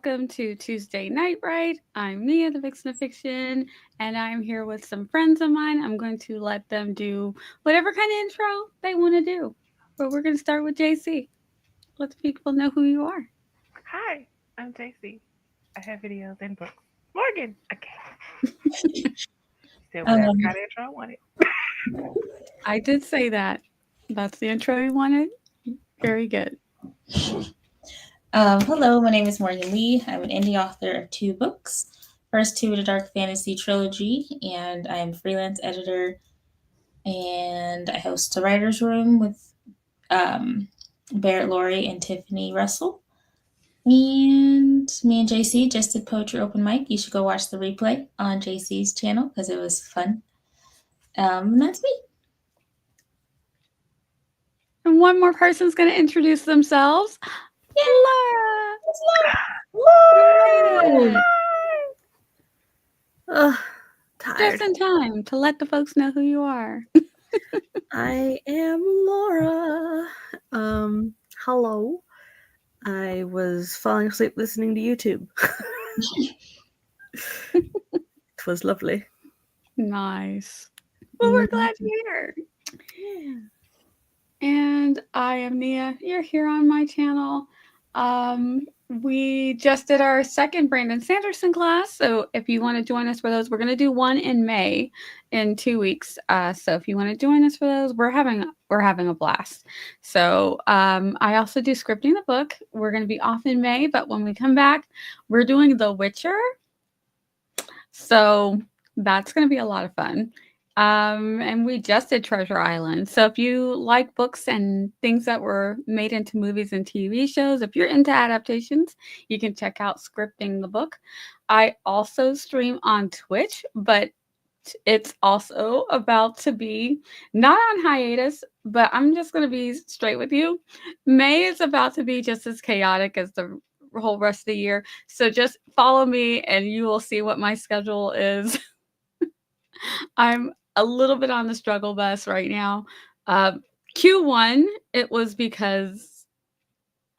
welcome to Tuesday Night Ride. I'm Mia, the Vixen of Fiction, and I'm here with some friends of mine. I'm going to let them do whatever kind of intro they want to do. But we're going to start with JC. Let the people know who you are. Hi, I'm JC. I have videos and books. Morgan. Okay. Said whatever Um, kind of intro I wanted. I did say that. That's the intro you wanted. Very good. Hello, my name is Morgan Lee. I'm an indie author of two books. First two, the Dark Fantasy Trilogy, and I'm a freelance editor. And I host a writer's room with um, Barrett, Laurie, and Tiffany Russell. And me and JC just did poetry open mic. You should go watch the replay on JC's channel because it was fun. And that's me. And one more person's going to introduce themselves. Yeah. Laura! Woo! Yay! Ugh, Just tired. in time to let the folks know who you are. I am Laura. Hello. I was falling asleep listening to YouTube. It was lovely. Nice. Well, we're glad you're here. Yeah. And I am Nia. You're here on my channel. We just did our second Brandon Sanderson class. So if you want to join us for those, we're going to do one in May in 2 weeks. So if you want to join us for those, we're having a blast. So I also do scripting the book. We're going to be off in May, but when we come back, we're doing The Witcher. So that's going to be a lot of fun. And we just did Treasure Island. So if you like books and things that were made into movies and TV shows, if you're into adaptations, you can check out Scripting the Book. I also stream on Twitch, but it's also about to be not on hiatus, but I'm just going to be straight with you. May is about to be just as chaotic as the whole rest of the year. So just follow me and you will see what my schedule is. I'm a little bit on the struggle bus right now. Q1, it was because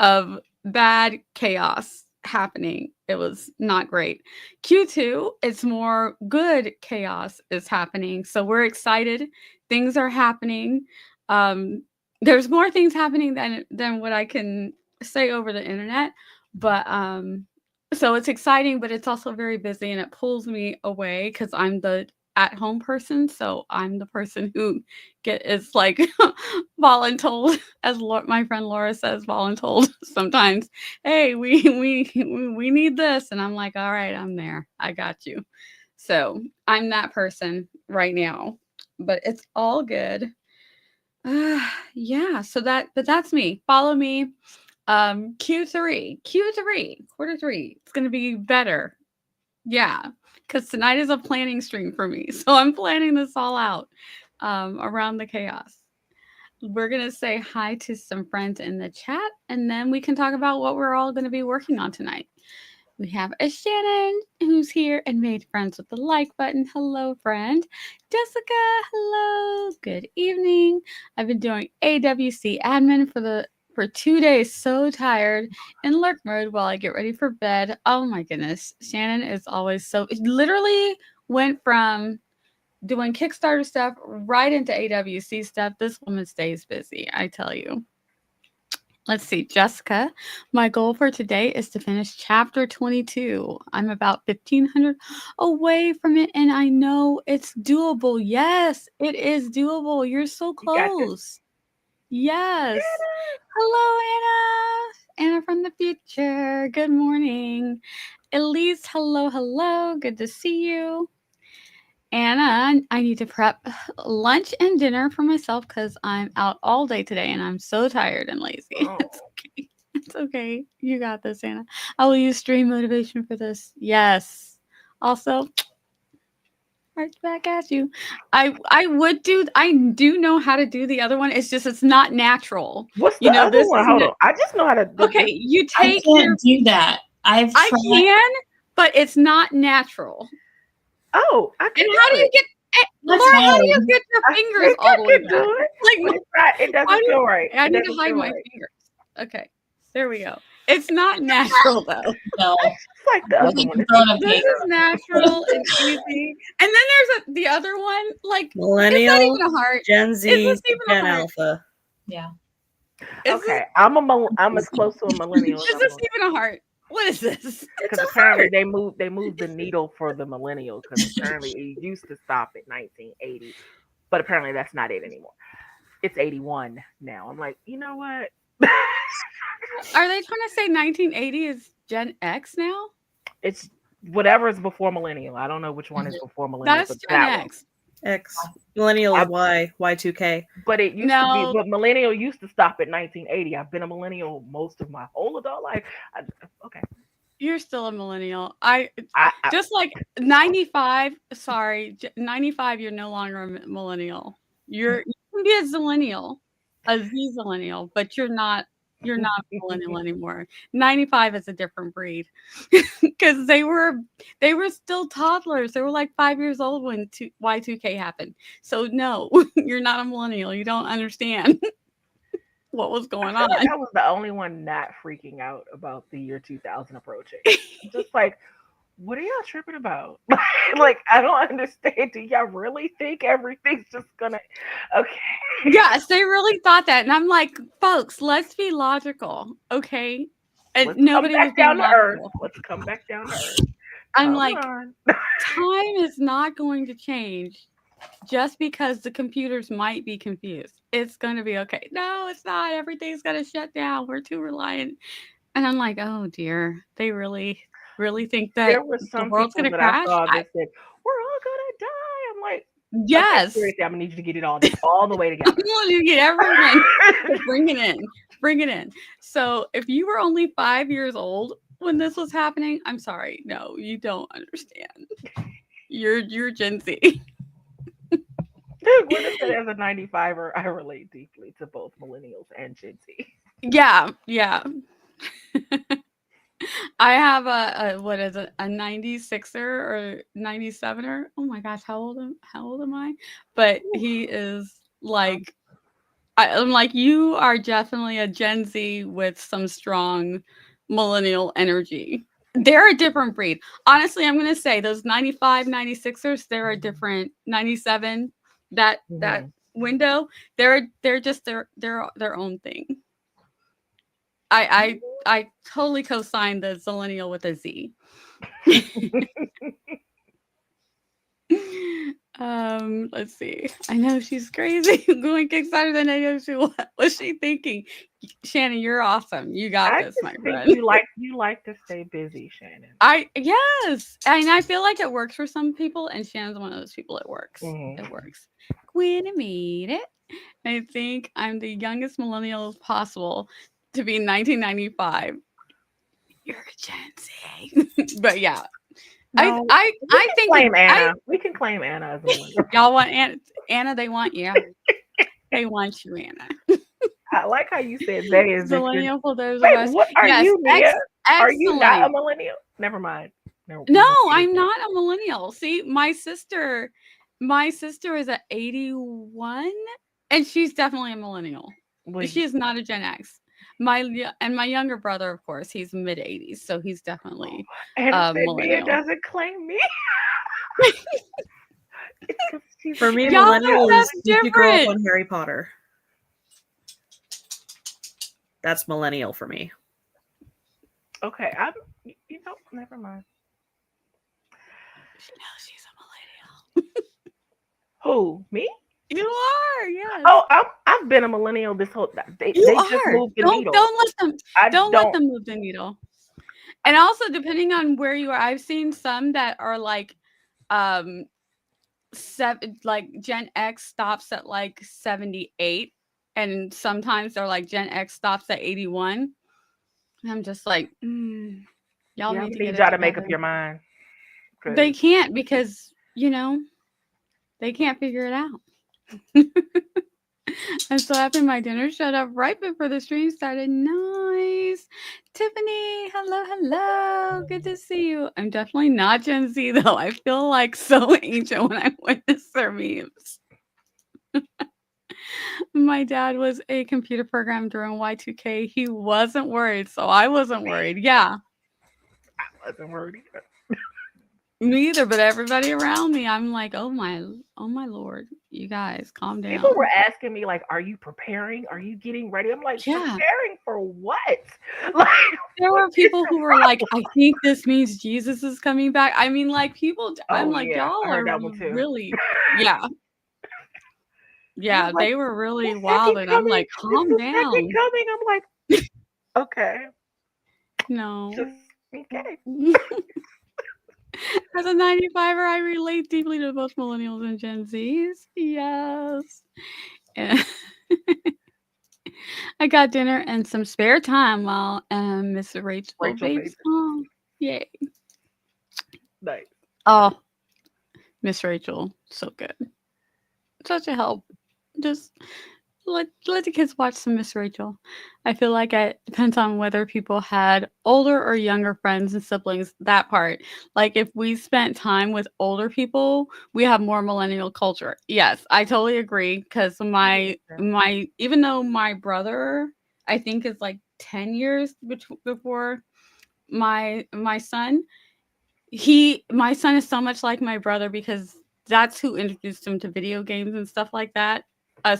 of bad chaos happening. It was not great. Q2, it's more good chaos is happening. So we're excited. Things are happening. There's more things happening than what I can say over the internet. But so it's exciting, but it's also very busy and it pulls me away because I'm the at home person. So I'm the person who is like voluntold, as my friend Laura says, voluntold sometimes. Hey, we need this, and I'm like, all right, I'm there. I got you. So I'm that person right now, but it's all good. Yeah. But that's me. Follow me. Q3, quarter three. It's gonna be better. Yeah, because tonight is a planning stream for me. So I'm planning this all out around the chaos. We're going to say hi to some friends in the chat, and then we can talk about what we're all going to be working on tonight. We have a Shannon who's here and made friends with the like button. Hello, friend. Jessica, hello. Good evening. I've been doing AWC admin for 2 days, so tired in lurk mode while I get ready for bed. Oh my goodness. Shannon is always it literally went from doing Kickstarter stuff right into AWC stuff. This woman stays busy, I tell you. Let's see, Jessica. My goal for today is to finish chapter 22. I'm about 1,500 away from it, and I know it's doable. Yes, it is doable. You're so You got this. close. Yes. Hello, Anna. Anna from the future. Good morning. Elise, hello. Good to see you. Anna, I need to prep lunch and dinner for myself because I'm out all day today and I'm so tired and lazy. Oh. It's okay. It's okay. You got this, Anna. I will use stream motivation for this. Yes. Also, right back at you. I do know how to do the other one. It's just it's not natural. What's the other This one? is Hold on. I just know how to do okay. this. You I take can't do that. I can, but it's not natural. Oh, I can And do how do you it. get That's Laura, how do you hard. get your I fingers think all I the way can back? do it. Like, But it's not, it doesn't feel right. I It need to doesn't hide feel my right. fingers. Okay. There we go. It's not natural though. No. It's like the other one. This is natural and easy. And then there's the other one, like Millennial, it's not even a heart. Gen Z, Is this even a Gen heart? Alpha. Yeah. Okay, I'm as close to a millennial as Is I'm this going. even a heart? What is this? Because apparently they moved the needle for the millennial because apparently it used to stop at 1980, but apparently that's not it anymore. It's 81 now. I'm like, you know what? Are they trying to say 1980 is Gen X now? It's whatever is before millennial. I don't know which one is before millennial. That's but Gen that one. X. X. Millennial is Y. Y2K. But it used to No. be. But millennial used to stop at 1980. I've been a millennial most of my whole adult life. Okay. You're still a millennial. I Just like 95. Sorry, 95. You're no longer a millennial. You can be a zillennial, a Z-zillennial, but you're not. You're not a millennial anymore. 95 is a different breed because they were still toddlers. They were like 5 years old when Y2K happened. So no, you're not a millennial. You don't understand what was going on. I was the only one not freaking out about the year 2000 approaching. Just like, what are y'all tripping about? Like, I don't understand. Do y'all really think everything's just gonna? Okay. Yes, they really thought that, and I'm like, folks, let's be logical, okay? And Let's nobody come was back being down to earth. logical. Let's come back down to earth. I'm Come like, on. time is not going to change just because the computers might be confused. It's going to be okay. No, it's not. Everything's going to shut down. We're too reliant. And I'm like, oh dear, they really think that There were the some world's people going to that I crash? saw that said, "We're all gonna die." I'm like, okay, Yes. seriously, I'm gonna need you to get it all the way I together. want you to get everyone. Bring it in. Bring it in. So if you were only 5 years old when this was happening, I'm sorry. No, you don't understand. You're Gen Z. What if it as a 95er? I relate deeply to both millennials and Gen Z. Yeah. I have a what is it, a 96er or 97er? Oh my gosh, how old am I? But he is like I'm like, you are definitely a Gen Z with some strong millennial energy. They're a different breed. Honestly, I'm going to say those 95, 96ers, they're a different 97, that window, they're just their own thing. I totally co-sign the zillennial with a Z. Let's see. I know she's crazy. Going Kickstarter than I know she was. What's she thinking? Shannon, you're awesome. You got this, my friend. You like to stay busy, Shannon. Yes. And I feel like it works for some people, and Shannon's one of those people it works. It works. Gwen made it. I think I'm the youngest millennial possible to be 1995. You're a Gen Z. But yeah. No, I think claim Anna. We can claim Anna as a millennial. Y'all want Anna? They want you. They want you, Anna. I like how you said they is millennial for those Wait, of us. what are you, Mia? Are you not a Excellent. millennial? Never mind. No, I'm not a millennial. See, my sister is at 81, and she's definitely a millennial. She is not a Gen X. My younger brother, of course, he's mid 80s, so he's definitely millennial. Mia doesn't claim me. For me, millennial is you grow up on Harry Potter. That's millennial for me. Okay, never mind. She knows she's a millennial. Who, me? You are, yes. Oh, I've been a millennial this whole. They just moved the needle. Don't let them move the needle. And also, depending on where you are, I've seen some that are like, like Gen X stops at like 78, and sometimes they're like Gen X stops at 81. And I'm just like, y'all need to make up your mind. They can't because they can't figure it out. And so after my dinner shut up right before the stream started. Nice. Tiffany, hello. Good to see you. I'm definitely not Gen Z though. I feel like so ancient when I witness their memes. My dad was a computer programmer during Y2K. He wasn't worried, so I wasn't worried. Yeah, I wasn't worried either. me either. But everybody around me, I'm like, oh my lord, you guys, calm People were down. asking me like, "Are you preparing? Are you getting ready?" I'm like, Yeah, "Preparing for what? Like, there what were is people the who were like, problem?" I think this means Jesus is coming back. I mean, like people. I'm Oh like, yeah, I y'all heard are that one too. really, yeah, He was yeah. like, They were "The really wild, second and I'm coming. like, It's calm the second down. coming." I'm like, "Okay, No. just okay." As a 95er, I relate deeply to both millennials and Gen Zs. Yes. And I got dinner and some spare time while Miss Rachel Rachel babes baby, home. Yay. nice. Oh, Miss Rachel, so good. Such a help. Just let the kids watch some Miss Rachel. I feel like it depends on whether people had older or younger friends and siblings. That part, like if we spent time with older people, we have more millennial culture. Yes, I totally agree. Because my even though my brother, I think is like 10 years before my son, my son is so much like my brother because that's who introduced him to video games and stuff like that.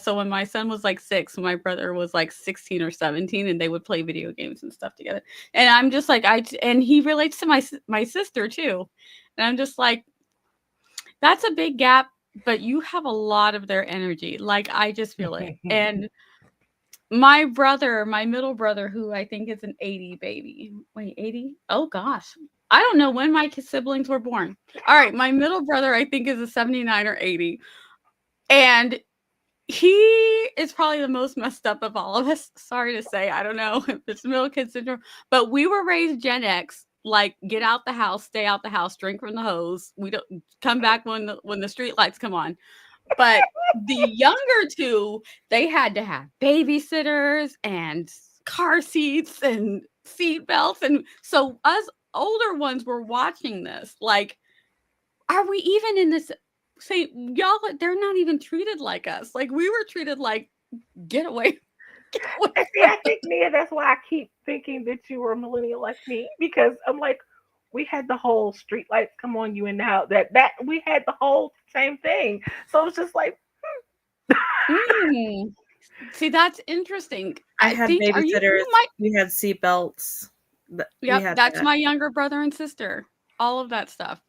So when my son was like 6, my brother was like 16 or 17, and they would play video games and stuff together. And I'm just like, and he relates to my sister too. And I'm just like, that's a big gap, but you have a lot of their energy. Like I just feel it. And my brother, my middle brother, who I think is an 80 baby. Wait, 80? Oh gosh. I don't know when my siblings were born. All right, my middle brother, I think, is a 79 or 80. And he is probably the most messed up of all of us. Sorry to say. I don't know if it's middle kid syndrome, but we were raised Gen X. Like, get out the house, stay out the house, drink from the hose. We don't come back when the street lights come on. But the younger two, they had to have babysitters and car seats and seat belts. And so us older ones were watching this. Like, are we even in this same y'all? They're not even treated like us. Like we were treated like get away, get away And see, from I think Nia, that's why I keep thinking that you were a millennial like me because I'm like, we had the whole street lights come on you and now that we had the whole same thing. So it's just like, Mm. See, that's interesting. I I had think are babysitters. you might We had seatbelts. We yep, had that's that. my younger brother and sister. All of that stuff.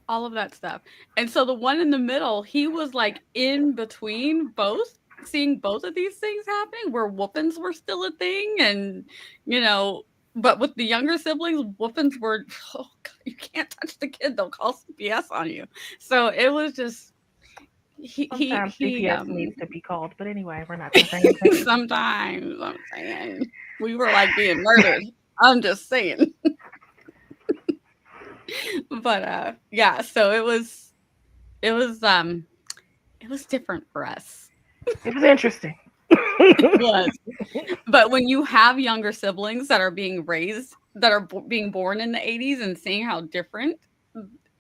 All of that stuff. And so the one in the middle, he was like in between both, seeing both of these things happening where whoopings were still a thing. And, you know, but with the younger siblings, whoopings were, oh, God, you can't touch the kid. They'll call CPS on you. So it was just, sometimes he, CPS needs to be called. But anyway, we're not going to say anything. sometimes I'm saying we were like being murdered. I'm just saying. But yeah, so it was it was different for us. It was interesting. It was. But when you have younger siblings that are being raised that are being born in the 80s and seeing how different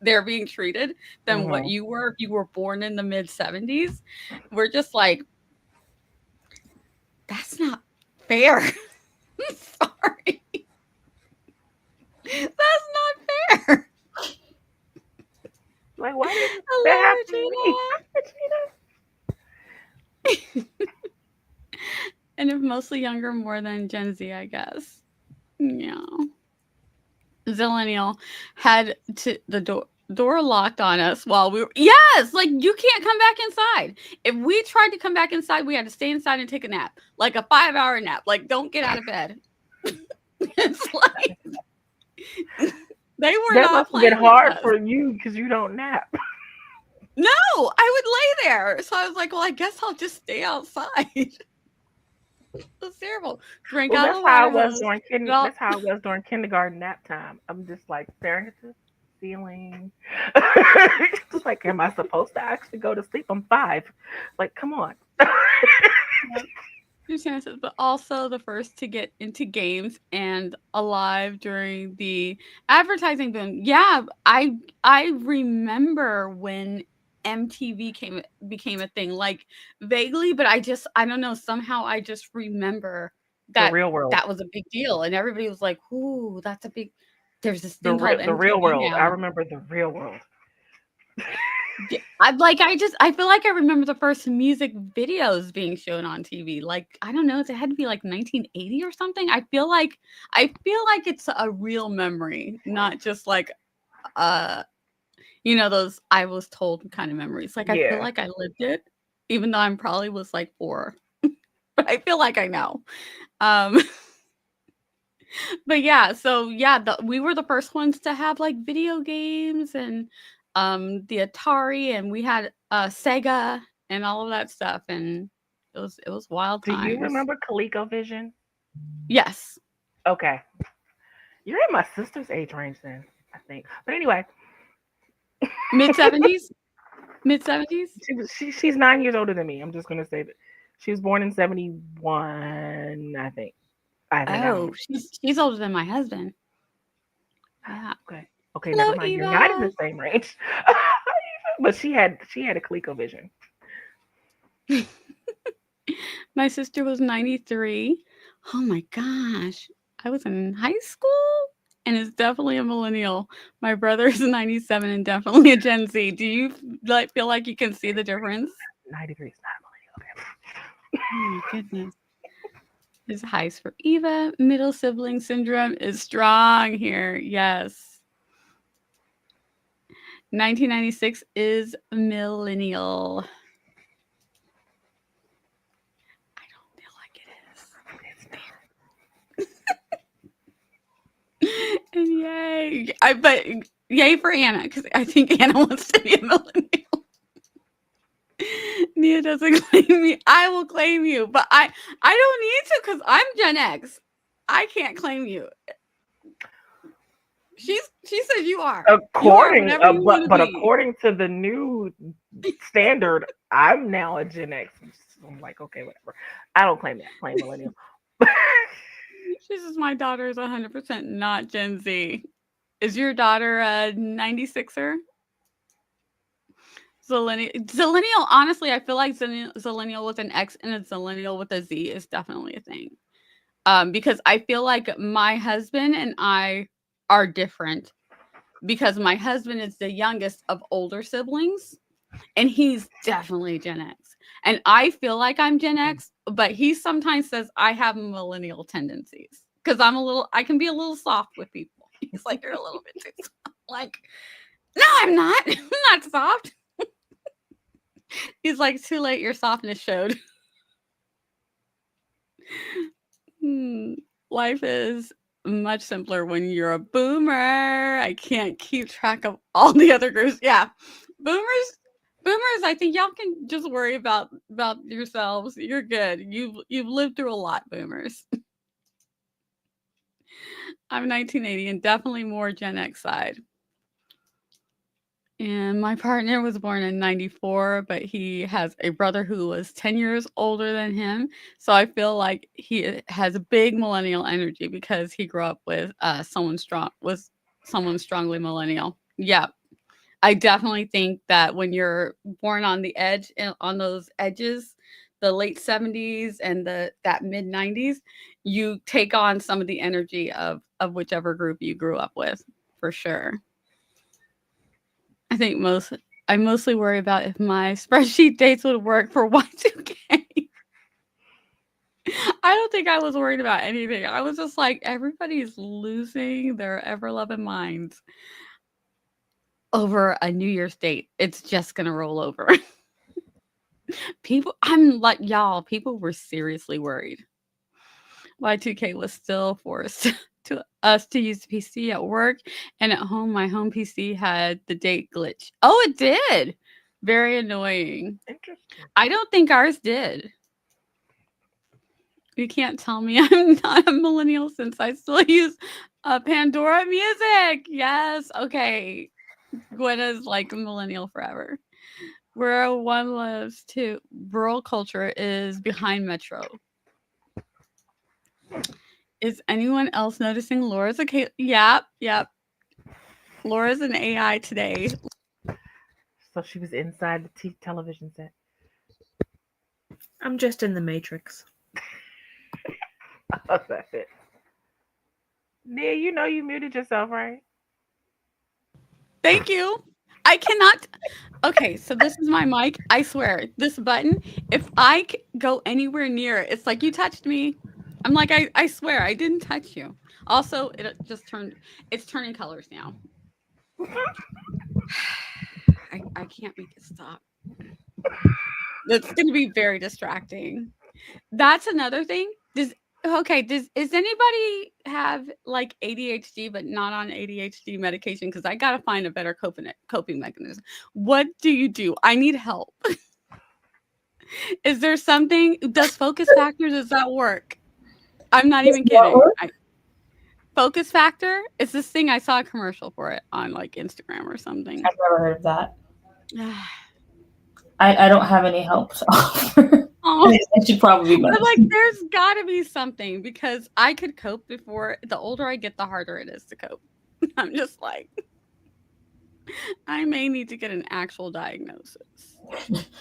they're being treated than what Hmm. you were if you were born in the mid 70s, we're just like, that's not fair. Sorry. That's not fair. Like, why did that Hello, happen to me? Regina. And if mostly younger, more than Gen Z, I guess. Yeah. Zillennial had the door locked on us while we were like you can't come back inside. If we tried to come back inside, we had to stay inside and take a nap, like a 5-hour nap. Like don't get out of bed. It's like they were That not must have been playing with hard us. for you because you don't nap. No, I would lay there. So I was like, well, I guess I'll just stay outside. It's terrible. Drink Well, out of that's the how I water was hose. during Well, that's how I was during kindergarten nap time. I'm just like staring at the ceiling. Just like, am I supposed to actually go to sleep? I'm 5. Like, come on. two chances, but also the first to get into games and alive during the advertising boom. Yeah, I remember when MTV became a thing, like vaguely, but I don't know, somehow I just remember The that Real World. that was a big deal, and everybody was like, "Ooh, that's a big." There's this The thing called Real MTV World. I now. remember The Real World. Yeah, I feel like I remember the first music videos being shown on TV. Like, I don't know, it had to be like 1980 or something. I feel like it's a real memory, not just like those I was told kind of memories. Like, I feel Yeah. like I lived it, even though I'm probably was like 4. But I feel like I know. But yeah, so yeah, we were the first ones to have like video games and the Atari, and we had Sega and all of that stuff, and it was wild Do you times. remember ColecoVision? Yes. Okay. You're in my sister's age range then, I think. But anyway, Mid 70s? Mid 70s? she's 9 years older than me. I'm just gonna say that she was born in 71, I think. I don't know. Oh, she's older than my husband. Yeah. Okay, Hello, never mind. You're not in Eva. the same range. But she had a ColecoVision. My sister was 93. Oh my gosh. I was in high school and is definitely a millennial. My brother is 97 and definitely a Gen Z. Do you feel like you can see the difference? 93 is not a millennial. Okay. Oh my goodness. Is highs for Eva. Middle sibling syndrome is strong here. Yes. 1996 is millennial. I don't feel like it is. And yay. But yay for Anna, because I think Anna wants to be a millennial. Nia doesn't claim me. I will claim you, but I don't need to because I'm Gen X. I can't claim you. She says you are. According be. according to the new standard, I'm now a Gen X. So I'm like, okay, whatever. I don't claim that. I claim millennial. She says my daughter is 100% not Gen Z. Is your daughter a 96er? Zillennial, honestly, I feel like Zillennial with an X and a Zillennial with a Z is definitely a thing. Because I feel like my husband and I are different because my husband is the youngest of older siblings and he's definitely Gen X. And I feel like I'm Gen X, but he sometimes says I have millennial tendencies because I can be a little soft with people. He's like, you're a little bit too soft. Like, no, I'm not. I'm not soft. He's like, too late, your softness showed. Life is much simpler when you're a boomer. I can't keep track of all the other groups. Yeah. Boomers, I think y'all can just worry about yourselves. You're good. You've lived through a lot, boomers. I'm 1980 and definitely more Gen X side. And my partner was born in 94, but he has a brother who was 10 years older than him. So I feel like he has a big millennial energy because he grew up with someone strongly millennial. Yeah. I definitely think that when you're born on the edge, on those edges, the late 70s and that mid 90s, you take on some of the energy of whichever group you grew up with, for sure. I mostly worry about if my spreadsheet dates would work for Y2K. I don't think I was worried about anything. I was just like, everybody's losing their ever-loving minds over a New Year's date. It's just gonna roll over. I'm like, y'all, people were seriously worried. Y2K was still forced to us to use the PC at work, and at home my home PC had the date glitch. Oh, it did. Very annoying. Interesting. I don't think ours did. You can't tell me I'm not a millennial since I still use Pandora music. Yes. Okay. Gwenna's like a millennial forever. Where one lives too. Rural culture is behind metro. Is anyone else noticing Laura's Yep. Laura's an AI today. So she was inside the television set. I'm just in the Matrix. How's that fit? Nia, you know you muted yourself, right? Thank you. I cannot. Okay, so this is my mic. I swear, this button, if I go anywhere near it, it's like you touched me. I'm like, I swear, I didn't touch you. Also, it just turned, it's turning colors now. I can't make it stop. That's going to be very distracting. That's another thing. Does anybody have like ADHD but not on ADHD medication? Because I gotta find a better coping mechanism. What do you do? I need help. Is there something? Does focus factor? Does that work? I'm not even kidding. Focus factor. It's this thing I saw a commercial for it on like Instagram or something. I've never heard of that. I don't have any help to offer. Oh, I should probably be but like, there's got to be something because I could cope before. The older I get, the harder it is to cope. I'm just like, I may need to get an actual diagnosis,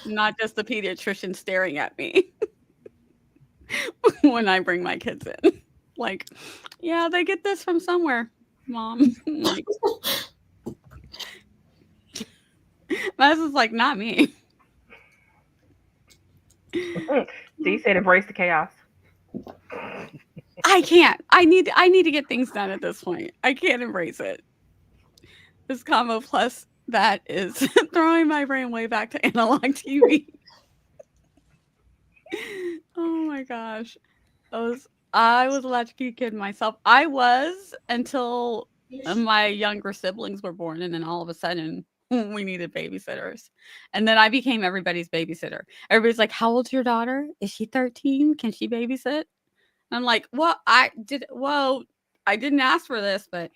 not just the pediatrician staring at me when I bring my kids in. Like, yeah, they get this from somewhere, Mom. Like, this is like not me. D said embrace the chaos. I can't. I need to get things done at this point. I can't embrace it. This combo plus that is throwing my brain way back to analog TV. Oh my gosh. I was a latchkey kid myself. I was until my younger siblings were born, and then all of a sudden we needed babysitters. And then I became everybody's babysitter. Everybody's like, how old's your daughter? Is she 13? Can she babysit? And I'm like, well, I didn't ask for this, but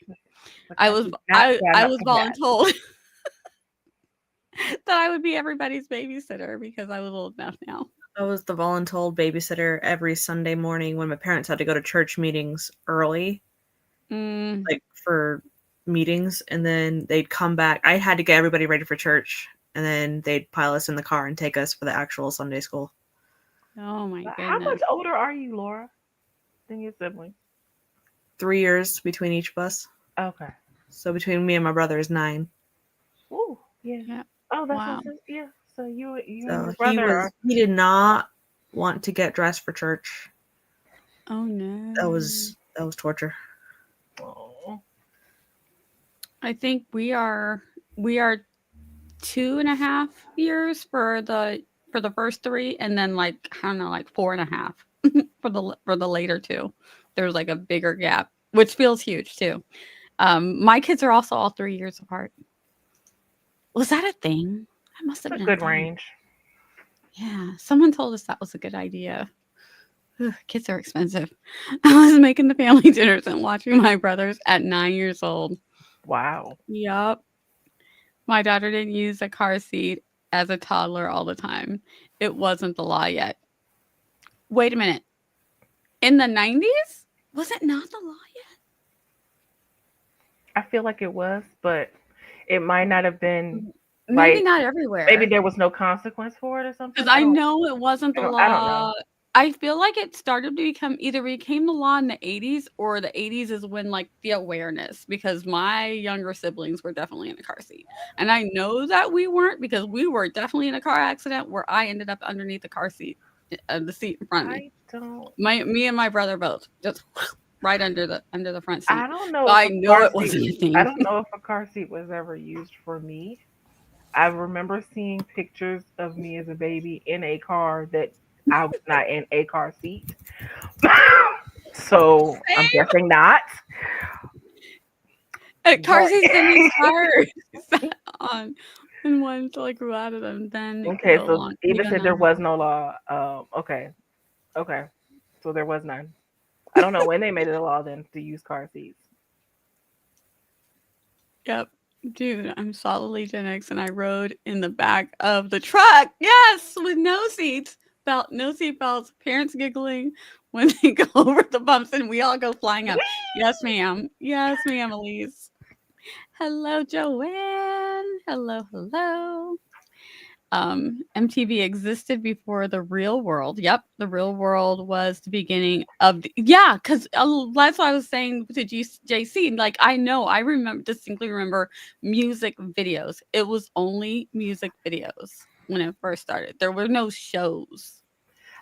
I was voluntold that I would be everybody's babysitter because I was old enough now. I was the voluntold babysitter every Sunday morning when my parents had to go to church meetings early, like for meetings, and then they'd come back. I had to get everybody ready for church, and then they'd pile us in the car and take us for the actual Sunday school. Oh my goodness. How much older are you, Laura, than your sibling? 3 years between each of us. Okay. So between me and my brother is 9. Oh, yeah. Oh, that's awesome. Yeah. So you and your brother. He did not want to get dressed for church. Oh no. That was torture. Oh. I think we are 2.5 years for the first 3, and then like I don't know, like 4.5 for the later 2. There's like a bigger gap, which feels huge too. My kids are also all 3 years apart. Was that a thing? That must have been a good thing. Range. Yeah, someone told us that was a good idea. Ugh, kids are expensive. I was making the family dinners and watching my brothers at 9 years old. Wow. Yup. My daughter didn't use a car seat as a toddler all the time. It wasn't the law yet. Wait a minute. In the 90s? Was it not the law yet? I feel like it was, but it might not have been. Maybe not everywhere. Maybe there was no consequence for it or something. Because I know it wasn't the law. I don't know. I feel like it started to became the law in the 80s, or the 80s is when like the awareness, because my younger siblings were definitely in a car seat. And I know that we weren't, because we were definitely in a car accident where I ended up underneath the car seat, the seat in front of me. Me and my brother both just right under the front seat. I don't know. So I know it wasn't a thing. I don't know if a car seat was ever used for me. I remember seeing pictures of me as a baby in a car that I was not in a car seat. So I'm guessing not. Car seats didn't start on. And once I grew out of them, then okay. So Eva said there was no law. Okay. So there was none. I don't know when they made it a law then to use car seats. Yep. Dude, I'm solidly Gen X, and I rode in the back of the truck. Yes, with no seats, no seat belts. Parents giggling when they go over the bumps, and we all go flying up. Yes, ma'am. Yes, ma'am, Elise. Hello, Joanne. Hello. MTV existed before the Real World. Yep, the Real World was the beginning of yeah, because that's what I was saying to JC. Like I remember distinctly remember music videos. It was only music videos when it first started. There were no shows.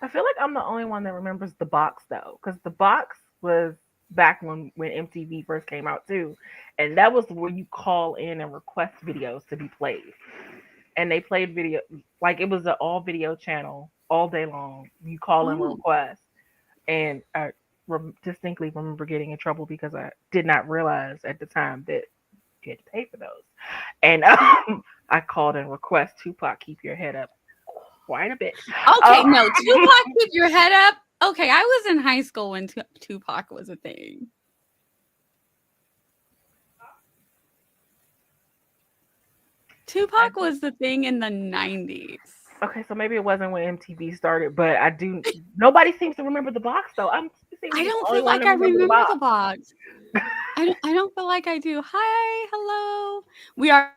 I feel like I'm the only one that remembers the box though, because the box was back when MTV first came out too, and that was where you call in and request videos to be played, and they played video like it was an all video channel all day long. You call in Oh, request, and I distinctly remember getting in trouble because I did not realize at the time that you had to pay for those, and I called and request Tupac "Keep Your Head Up" quite a bit. okay, Um, no, Tupac, keep your head up. Okay, I was in high school when Tupac was a thing. I Tupac was the thing in the 90s. Okay, so maybe it wasn't when MTV started, but I do. Nobody seems to remember the box though. I'm seem to I be the don't only feel one like to I remember the remember the box. box. I don't feel like I do. Hi, hello. We are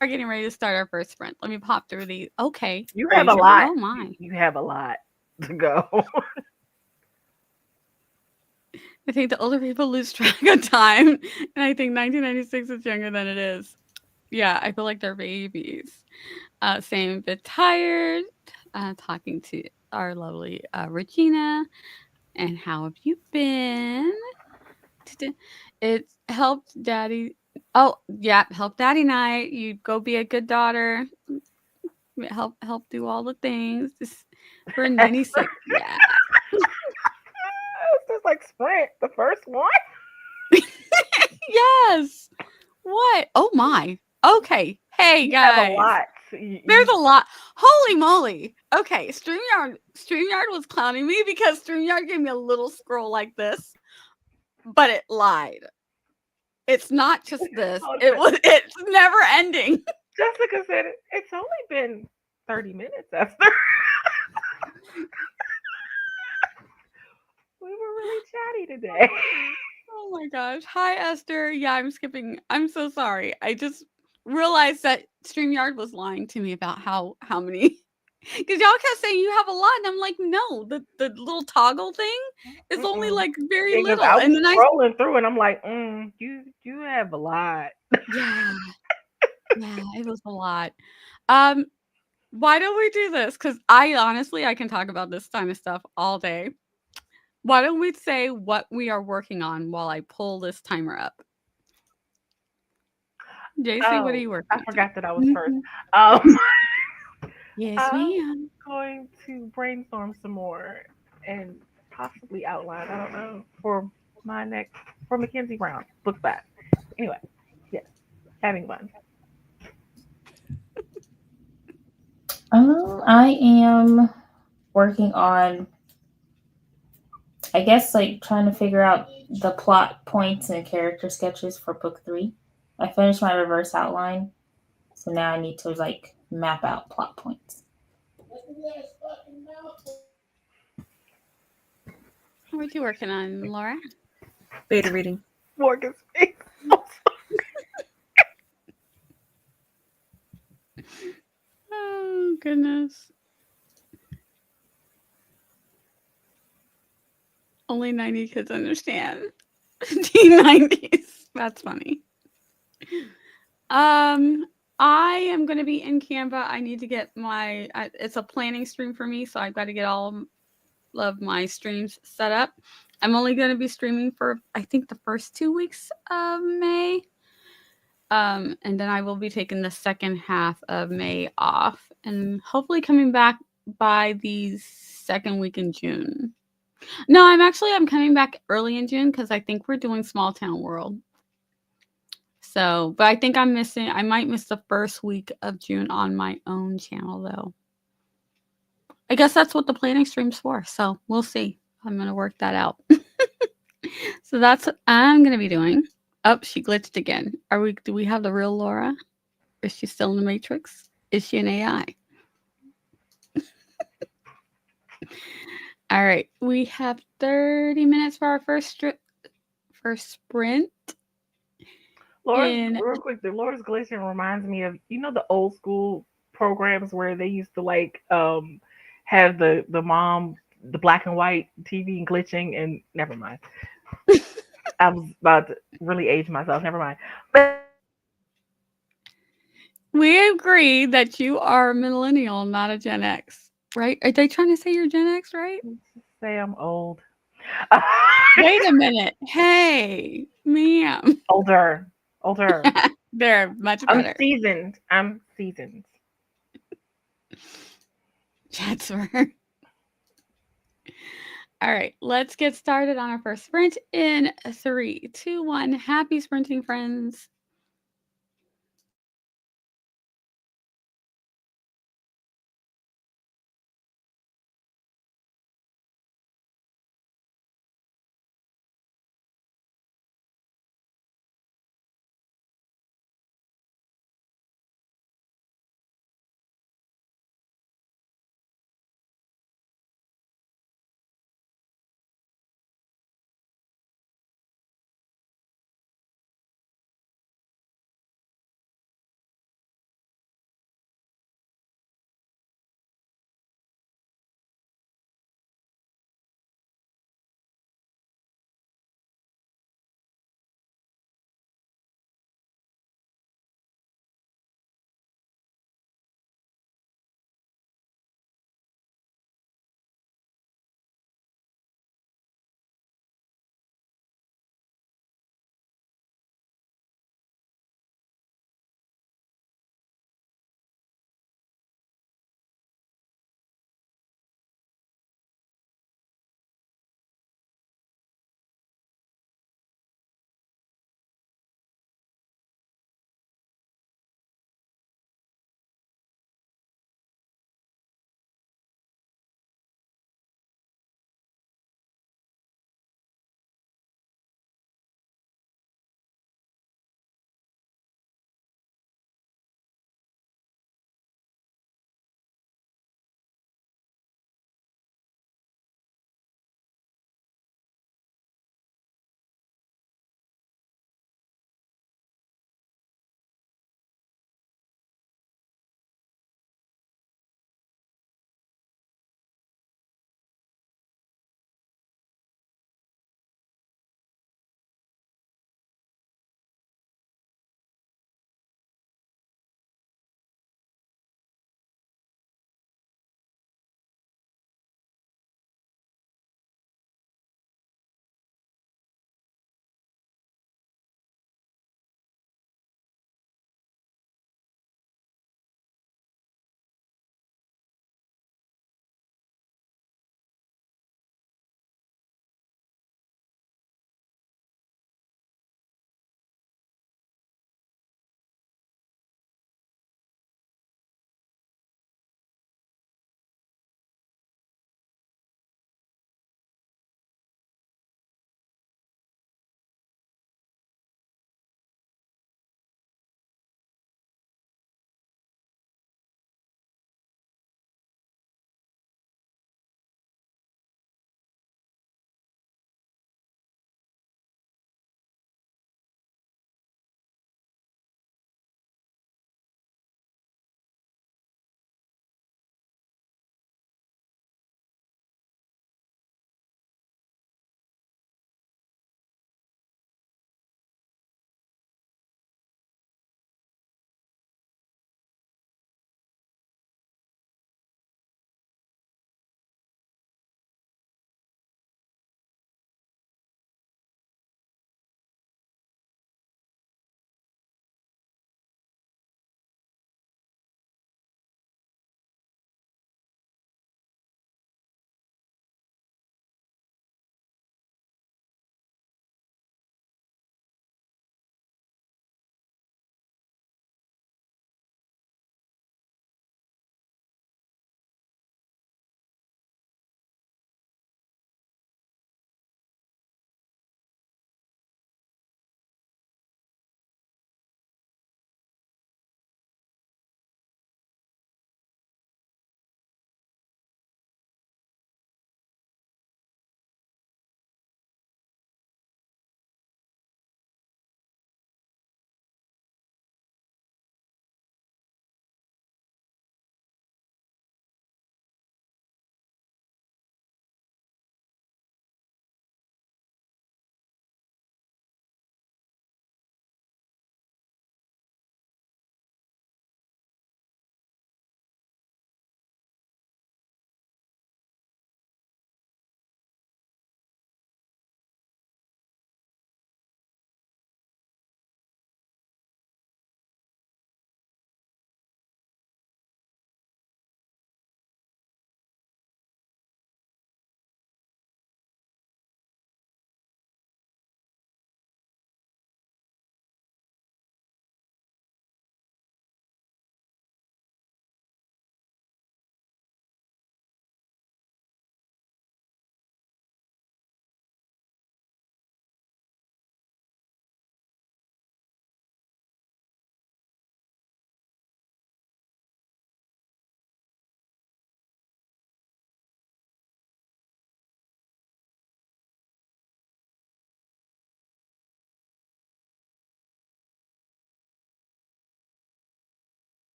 getting ready to start our first sprint. Let me pop through these. Okay, You have a Frasier. lot. Oh my. You have a lot to go. I think the older people lose track of time, and I think 1996 is younger than it is. Yeah, I feel like they're babies. Same bit tired. Talking to our lovely Regina. And how have you been? It's helped daddy. Oh, yeah, help daddy night. You go be a good daughter. Help do all the things. Just for It's 96. Yeah. just like Sprint, the first one. Yes. What? Oh my. Okay. Hey You have a guys. lot. There's a lot. Holy moly. Okay, StreamYard was clowning me because StreamYard gave me a little scroll like this, but it lied. It's not just this. Hold on. It's never ending. Jessica said it's only been 30 minutes, Esther. We were really chatty today. Oh my gosh. Hi Esther. Yeah, I'm skipping. I'm so sorry. I just realized that StreamYard was lying to me about how many because y'all kept saying you have a lot, and I'm like, no, the little toggle thing is only Mm-mm. like very Because little. I was And then scrolling through and I'm like, you have a lot. yeah, yeah, it was a lot. Um, why don't we do this? Because I honestly I can talk about this kind of stuff all day. Why don't we say what we are working on while I pull this timer up? JC, what are Oh, you working I on today? forgot that I was first. Mhm. Um, Yes, I'm ma'am. going to brainstorm some more and possibly outline, I don't know, for my next, for Mackenzie Brown, book back. Anyway, yes, having fun. I am working on, I guess, like trying to figure out the plot points and character sketches for book 3. I finished my reverse outline, so now I need to like map out plot points. What you working on, Laura? Beta reading. Morgan's face. Oh goodness. Only 90 kids understand. T90s. That's funny. Um, I am gonna be in Canva. I need to get it's a planning stream for me, so I've got to get all of my streams set up. I'm only gonna be streaming for I think the first 2 weeks of May. And then I will be taking the second half of May off and hopefully coming back by the second week in June. No, I'm coming back early in June because I think we're doing Small Town World. So, but I think I might miss the first week of June on my own channel though. I guess that's what the planning stream's for. So we'll see. I'm going to work that out. So that's what I'm going to be doing. Oh, she glitched again. Do we have the real Laura? Is she still in the Matrix? Is she an AI? All right. We have 30 minutes for our first sprint. Laura's In real quick. The Laura's glitching reminds me of the old school programs where they used to like have the mom, the black and white TV glitching, and never mind. I was about to really age myself. Never mind. But We agree that you are a millennial, not a Gen X, right? Are they trying to say you're Gen X, right? say I'm old. Wait a minute. Hey, ma'am. Older, older. They're much I'm better. seasoned. I'm seasoned. That's right. All right, let's get started on our first sprint in 3, 2, 1. Happy sprinting, friends.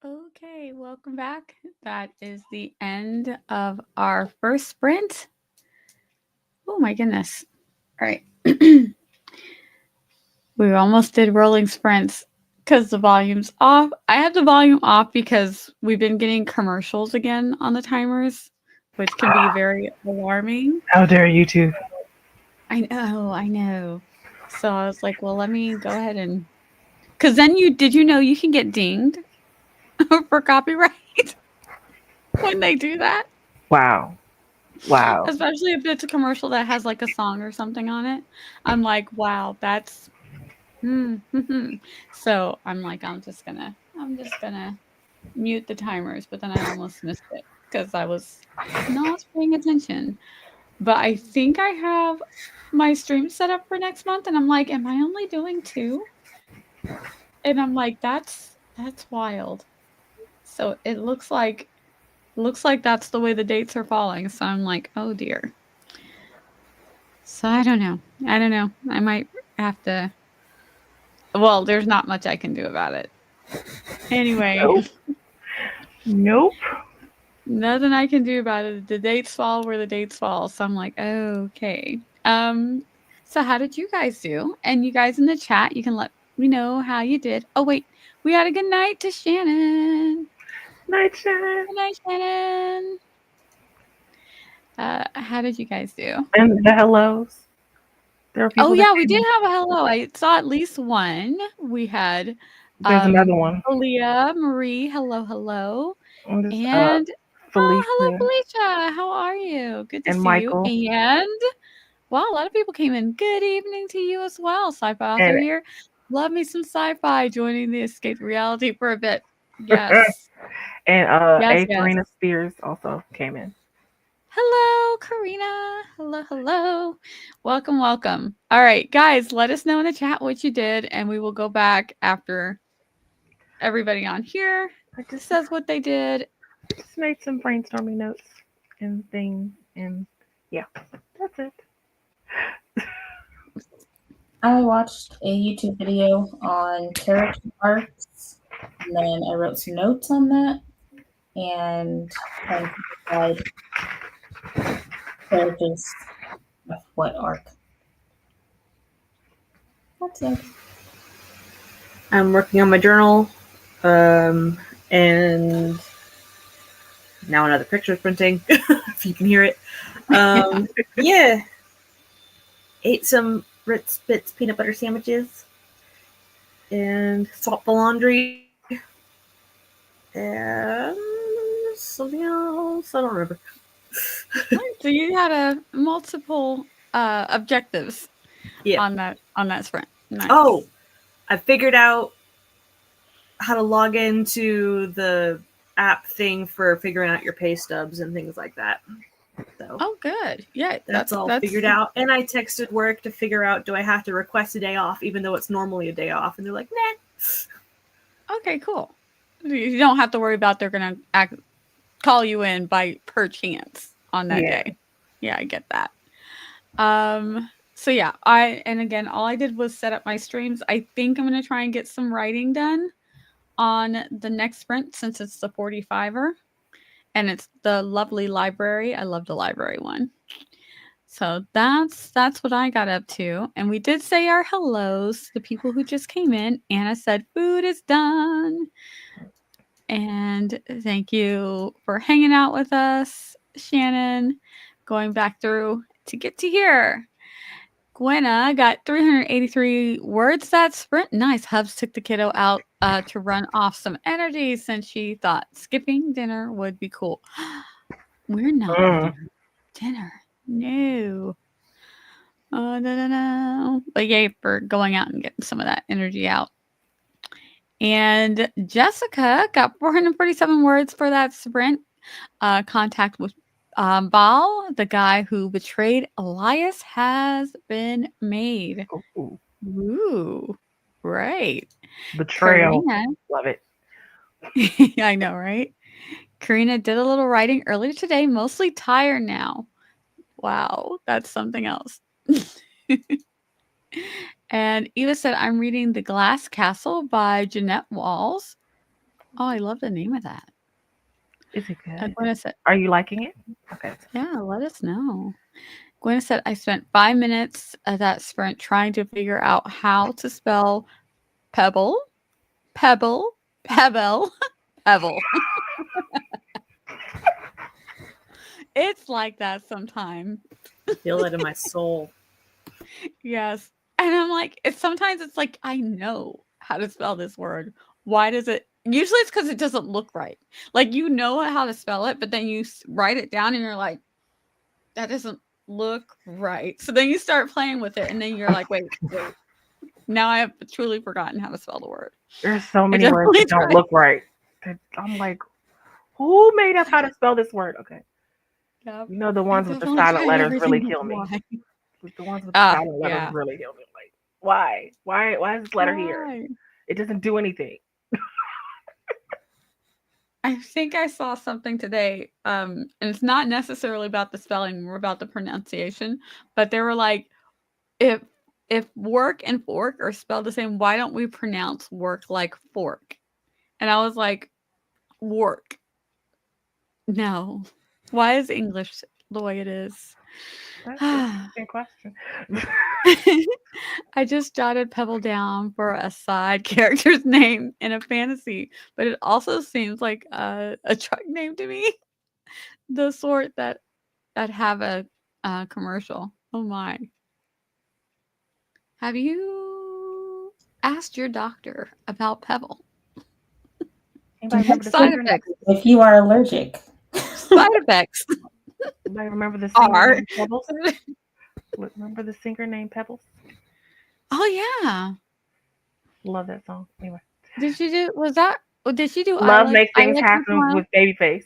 Okay, welcome back. That is the end of our first sprint. Oh my goodness. All right. We almost did rolling sprints because the volume's off. I have the volume off because we've been getting commercials again on the timers, which can be very alarming. How dare YouTube? I know, I know. So I was like, well, let me go ahead and because then did you know you can get dinged for copyright when they do that? Wow. Wow. Especially if it's a commercial that has like a song or something on it. I'm like, wow, that's so I'm like, I'm just gonna mute the timers, but then I almost missed it because I was not paying attention. But I think I have my stream set up for next month, and I'm like, am I only doing 2? And I'm like, that's wild. So it looks like that's the way the dates are falling. So I'm like, oh dear. So I don't know. I don't know. I might have to. Well, there's not much I can do about it. Anyway, Nope. Nope. nothing I can do about it. The dates fall where the dates fall. So I'm like, okay. So how did you guys do? And you guys in the chat, you can let me know how you did. Oh wait, we had a good night to Shannon. Night, Shannon. Good night, Shannon. How did you guys do? And the hellos. There are people Oh that yeah, we came did in. have a hello. I saw at least one. We had There's another one. Aaliyah, Marie, hello, hello. And this, And oh, hello, Felicia Felicia. How are you? Good to and see you. Michael. And wow, a lot of people came in. Good evening to you as well. Sci-fi author And here. Love me some sci-fi. Joining the escape reality for a bit. Yes. Yes, A yes. Karina Spears also came in. Hello, Karina. Hello, hello. Welcome, welcome. All right, guys, let us know in the chat what you did, and we will go back after everybody on here I just says what they did. made some brainstorming notes and things, and yeah, that's it. I watched a YouTube video on character arcs, and then I wrote some notes on that, and trying to decide characters of what arc. That's it. I'm working on my journal, and now another picture is printing, if you can hear it. Yeah. Ate some Ritz Bits peanut butter sandwiches and swapped the laundry and something else. I don't remember. So you had multiple objectives on that sprint. Nice. Oh, I figured out how to log into the app thing for figuring out your pay stubs and things like that. So Oh, good. Yeah, that's all figured out. And I texted work to figure out, do I have to request a day off even though it's normally a day off? And they're like, nah. Okay, cool. You don't have to worry about they're gonna call you in by per chance on that day. Yeah, I get that. So yeah, again, all I did was set up my streams. I think I'm gonna try and get some writing done on the next sprint since it's the 45er and it's the lovely library. I love the library one. So that's what I got up to. And we did say our hellos to the people who just came in. Anna said food is done. And thank you for hanging out with us, Shannon. Going back through to get to here. Gwenna got 383 words that sprint. Nice. Hubs took the kiddo out to run off some energy since she thought skipping dinner would be cool. We're not doing dinner. No. No. But yay for going out and getting some of that energy out. And Jessica got 447 words for that sprint. Contact with Baal, the guy who betrayed Elias, has been made. Ooh, right. Betrayal. Karina, Love it. I know, right? Karina did a little writing earlier today, mostly tired now. Wow, that's something else. And Eva said, I'm reading The Glass Castle by Jeanette Walls. Oh, I love the name of that. Is it good? Gwen said, Are you liking it? Okay. yeah, let us know. Gwen said, I spent 5 minutes of that sprint trying to figure out how to spell pebble, pebble, pebble, pebble. It's like that sometimes. I feel it in my soul. Yes. And I'm like, sometimes it's like, I know how to spell this word. Why does it? Usually it's because it doesn't look right. Like, you know how to spell it, but then you write it down and you're like, that doesn't look right. So then you start playing with it and then you're like, wait. Now I have truly forgotten how to spell the word. There's so I many words definitely that don't tried. look right. I'm like, who made up how to spell this word? Okay. Yep. You know, the I ones with the definitely silent tried letters really everything but kill me. why. The ones with the silent letters Yeah. really kill me. Like, why? Why is this letter here? Why? It doesn't do anything. I think I saw something today, and it's not necessarily about the spelling, more about the pronunciation, but they were like, if work and fork are spelled the same, why don't we pronounce work like fork? And I was like, work. No. Why is English the way it is? That's an interesting question. I just jotted Pebble down for a side character's name in a fantasy, but it also seems like a truck name to me. The sort that have a commercial. Oh my. Have you asked your doctor about Pebble? Anybody remember the Side singer? effects. If you are allergic. Side effects Anybody remember the singer are. named Pebbles? Remember the singer named Pebbles? Oh yeah. Love that song. Anyway, Did she do? Was that? Did she do? Love Make I Things like your Happen smile. with Babyface.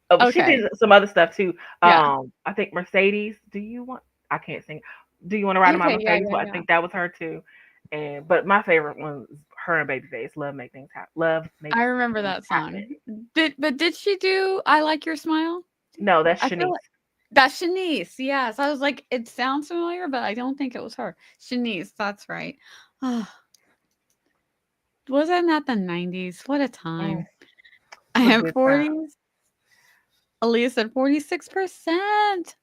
Oh, but she Okay. did some other stuff too. Yeah. I think Mercedes. Do you want? I can't sing. Do you want to ride in my Okay. Yeah. Mercedes? Yeah. Well, I Yeah. think that was her too. But my favorite one was her and Babyface. Love Make Things Happen. Love Make I remember Things that Happen. song. Did she do I Like Your Smile? No, that's I feel Shanice. like that's Shanice. Yes. I was like, it sounds familiar, but I don't think it was her. Shanice, that's right. Oh, wasn't that the 90s? What a Mm, time. I what a am good time. 40s. Aaliyah said 46%.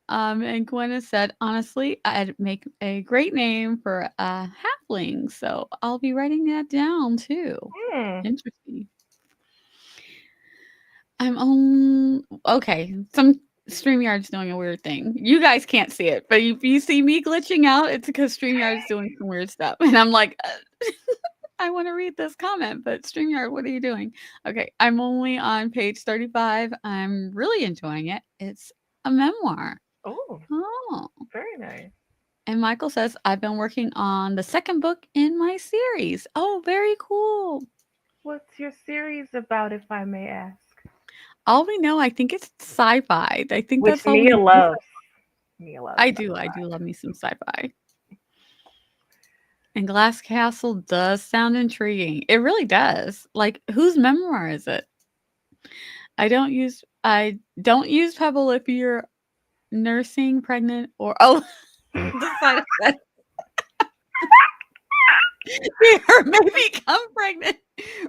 And Gwenna said, honestly, I'd make a great name for a halfling. So I'll be writing that down too. Mm. Interesting. I'm on. Okay. Some StreamYard's doing a weird thing. You guys can't see it, but if you see me glitching out, it's because StreamYard's doing some weird stuff. And I'm like, I want to read this comment, but StreamYard, what are you doing? Okay. I'm only on page 35. I'm really enjoying it. It's a memoir. Oh, Oh. very nice. And Michael says, I've been working on the second book in my series. Oh, very cool. What's your series about, if I may ask? All we know, I think it's sci-fi. I think Which that's all we Nia know. loves. Nia loves. I do love me some sci-fi. And Glass Castle does sound intriguing. It really does. Like, whose memoir is it? I don't use Pebble if you're nursing, pregnant, or the side effect. Or may become pregnant.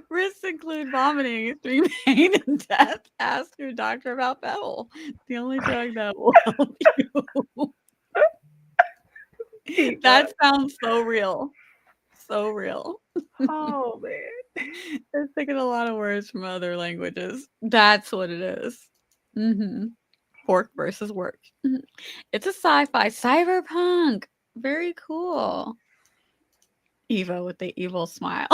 Risks include vomiting, extreme pain, and death. Ask your doctor about Pebble. The only drug that will help you. That sounds so real. So real. Oh man. They're taking a lot of words from other languages. That's what it is. Pork versus work. It's a sci-fi cyberpunk. Very cool. Eva with the evil smile.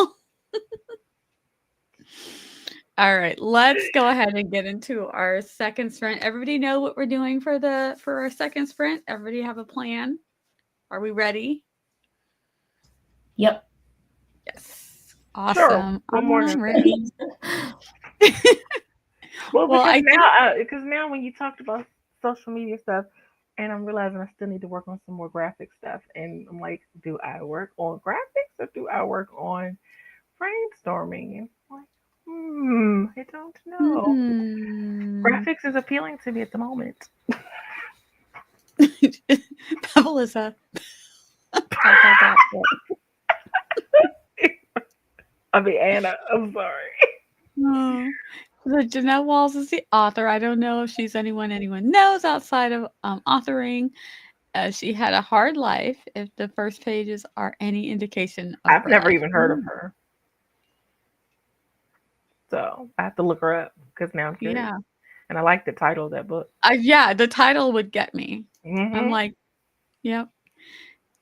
All right, let's go ahead and get into our second sprint. Everybody know what we're doing for our second sprint? Everybody have a plan? Are we ready? Yep. Yes. Awesome. Sure. One more. I'm ready. Well, Well, I think because now when you talked about social media stuff, and I'm realizing I still need to work on some more graphic stuff, and I'm like, do I work on graphics or do I work on brainstorming? And I'm like, I don't know. Graphics is appealing to me at the moment. Pebble is a I mean, Anna, I'm sorry. Oh. So Jeanette Walls is the author. I don't know if she's anyone knows outside of authoring. She had a hard life, if the first pages are any indication of I've her never life. even heard of her, so I have to look her up because now I'm curious. Yeah. And I like the title of that book. Yeah, the title would get me. I'm Hmm. like, yep.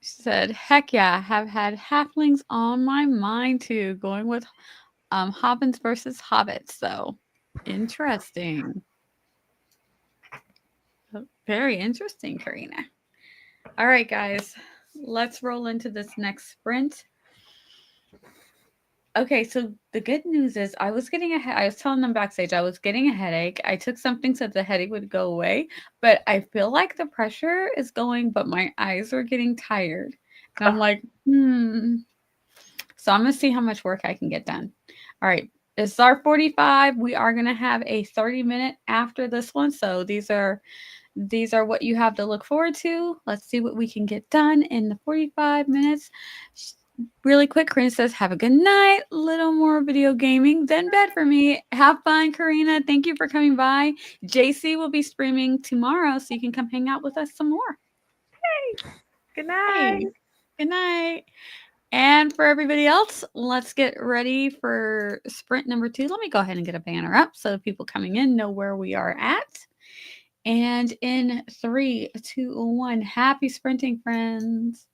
She said, heck yeah, have had halflings on my mind too, going with Hobbins versus Hobbits, so interesting. Very interesting, Karina. All right, guys, let's roll into this next sprint. Okay, so the good news is I was getting I was telling them backstage I was getting a headache. I took something so the headache would go away, but I feel like the pressure is going, but my eyes are getting tired. And I'm like, So I'm gonna see how much work I can get done. All right. It's our 45. We are gonna have a 30-minute after this one. So these are what you have to look forward to. Let's see what we can get done in the 45 minutes. Really quick, Karina says, have a good night. Little more video gaming, then bed for me. Have fun, Karina. Thank you for coming by. JC will be streaming tomorrow, so you can come hang out with us some more. Good night. Hey, good night. And for everybody else, let's get ready for sprint number 2. Let me go ahead and get a banner up so people coming in know where we are at. And in 3, 2, 1, happy sprinting, friends.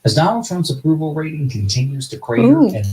As Donald Trump's approval rating continues to crater Ooh. and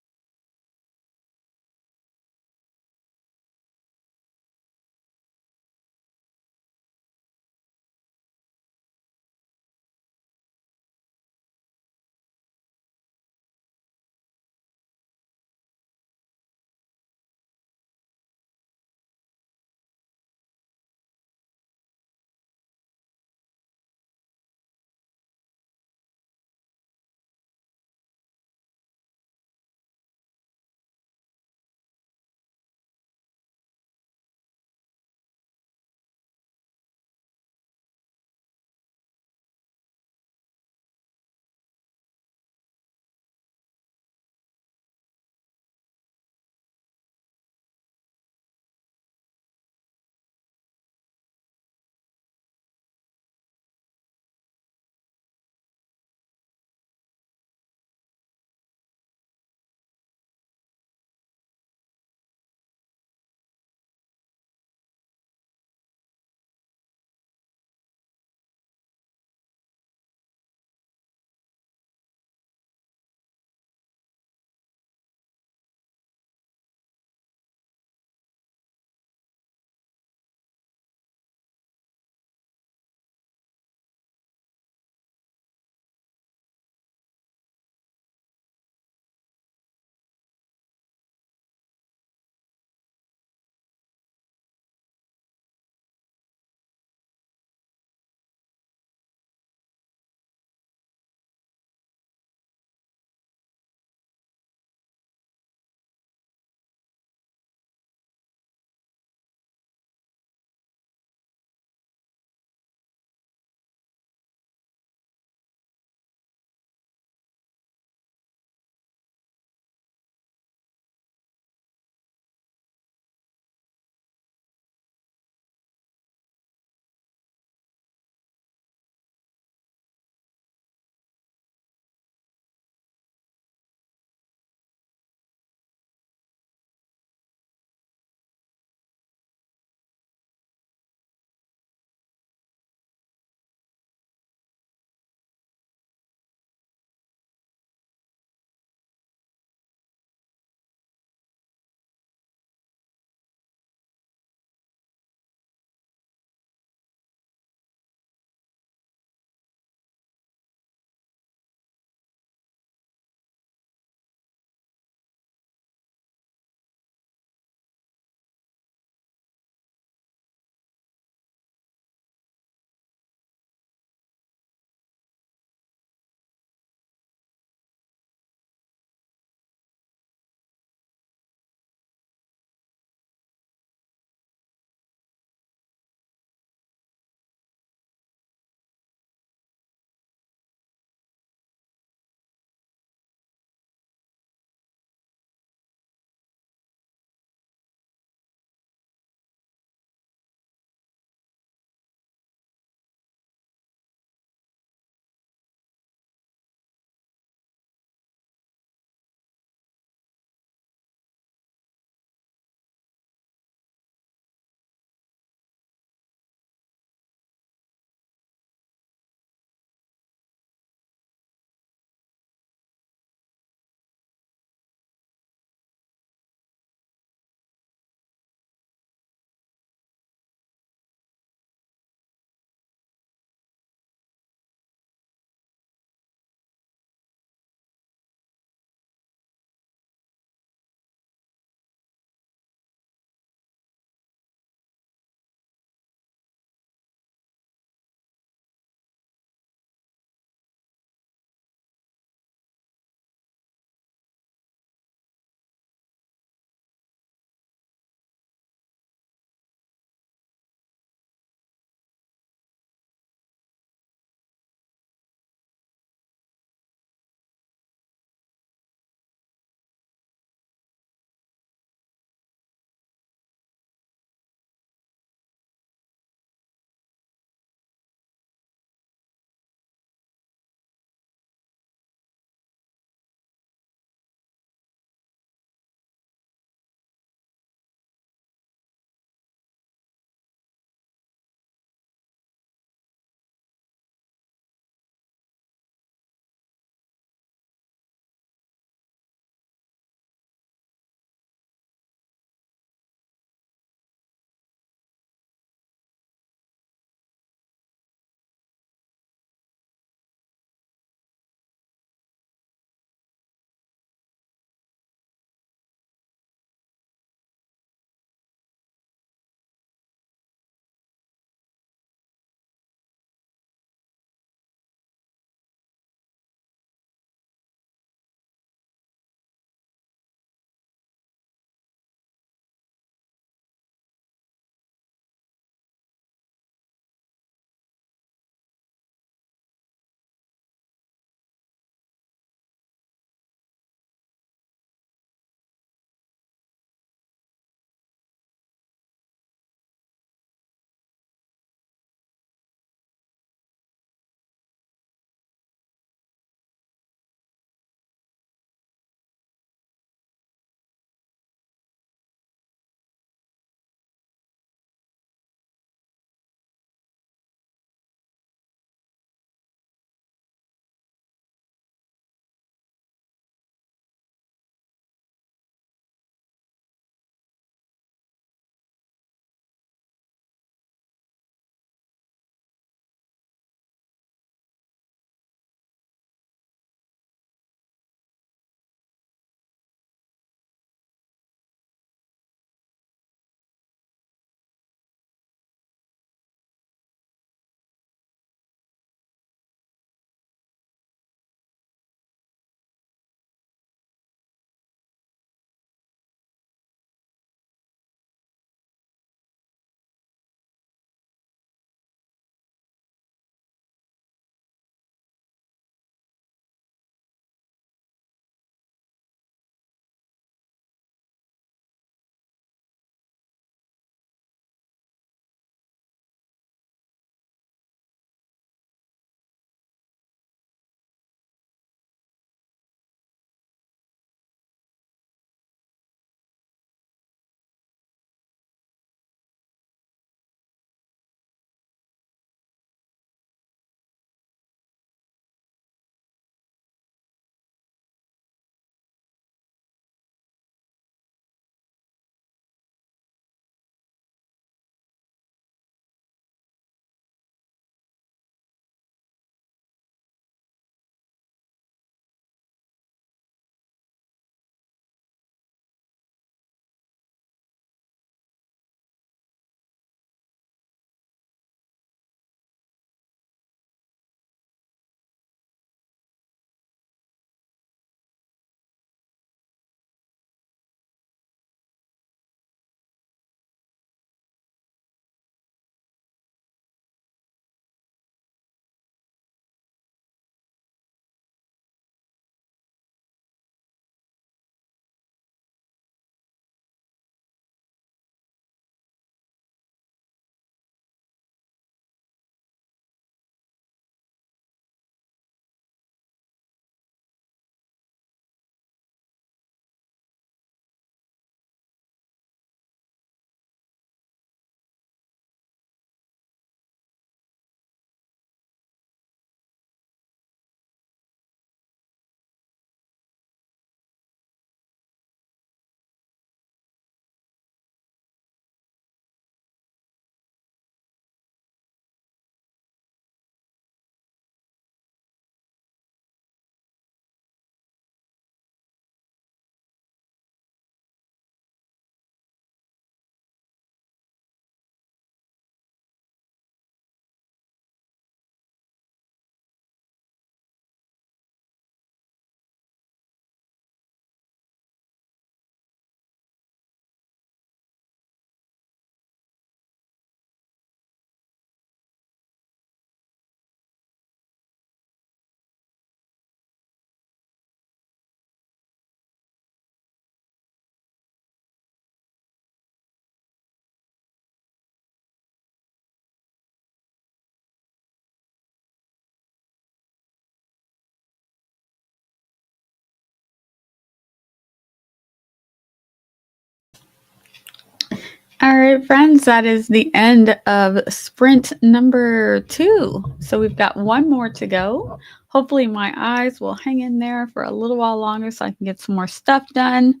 All right, friends, that is the end of sprint number 2. So we've got one more to go. Hopefully my eyes will hang in there for a little while longer so I can get some more stuff done.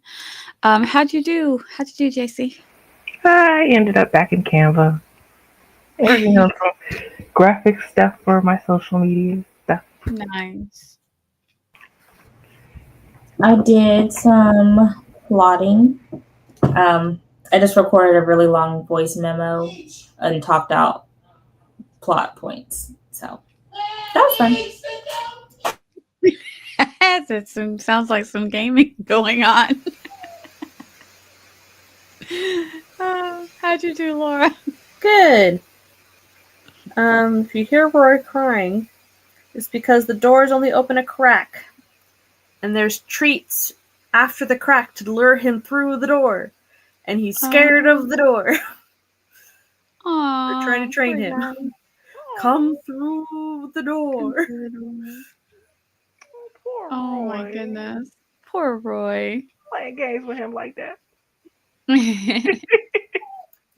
How'd you do? JC? I ended up back in Canva, working on some graphic stuff for my social media stuff. Nice. I did some plotting. I just recorded a really long voice memo and talked out plot points. So that was fun. It sounds like some gaming going on. How'd you do, Laura? Good. If you hear Roy crying, it's because the doors only open a crack, and there's treats after the crack to lure him through the door, and he's scared of the door. They're trying to train him. Come through the door. Poor Oh Roy. my goodness. Poor Roy. Playing games with him like that. We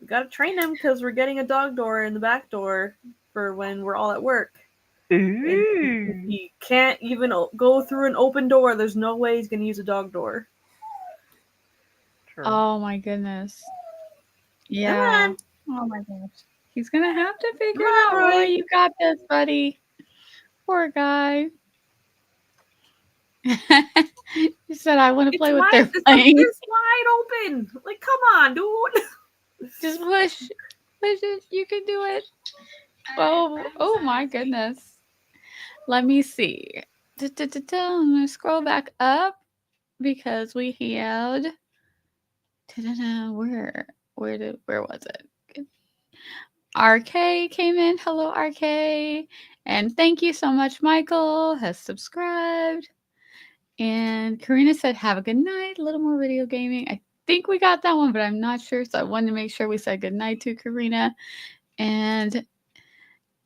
gotta train him because we're getting a dog door in the back door for when we're all at work. Ooh. He can't even go through an open door. There's no way he's gonna use a dog door. True. Oh my goodness. Come Yeah. on. Oh my gosh. He's gonna have to figure Come it out, on, Roy. Roy. You got this, buddy. Poor guy. He said, I want to play with their playing. It's wide open. Like, come on, dude. Just push it. You can do it. Oh my goodness. Let me see. I'm gonna scroll back up because we had where was it? RK came in. Hello, RK. And thank you so much. Michael has subscribed. And Karina said, have a good night. A little more video gaming. I think we got that one, but I'm not sure. So I wanted to make sure we said good night to Karina. And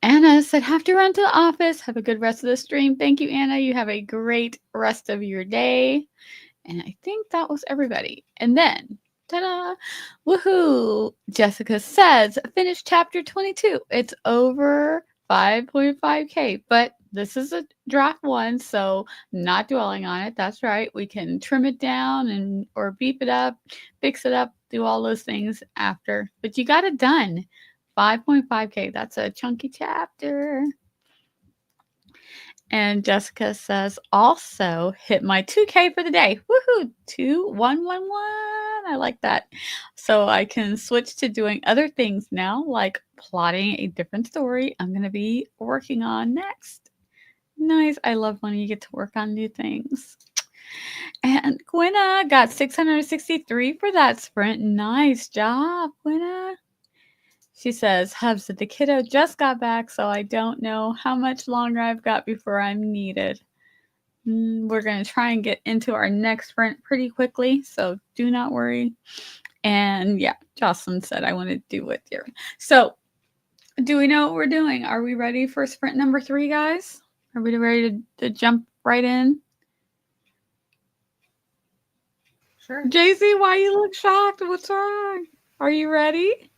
Anna said, have to run to the office. Have a good rest of the stream. Thank you, Anna. You have a great rest of your day. And I think that was everybody. And then, ta-da, woohoo, Jessica says, finish chapter 22. It's over 5.5K, but this is a draft one, so not dwelling on it. That's right. We can trim it down or beep it up, fix it up, do all those things after. But you got it done. 5.5K. That's a chunky chapter. And Jessica says, also hit my 2K for the day. Woohoo! 2111. I like that. So I can switch to doing other things now, like plotting a different story I'm going to be working on next. Nice. I love when you get to work on new things. And Gwenna got 663 for that sprint. Nice job, Gwenna. She says, Hubs, the kiddo just got back, so I don't know how much longer I've got before I'm needed. We're going to try and get into our next sprint pretty quickly, so do not worry. And yeah, Jocelyn said, I want to do it here. So do we know what we're doing? Are we ready for sprint number 3, guys? Are we ready to jump right in? Sure. JC, why you look shocked? What's wrong? Are you ready?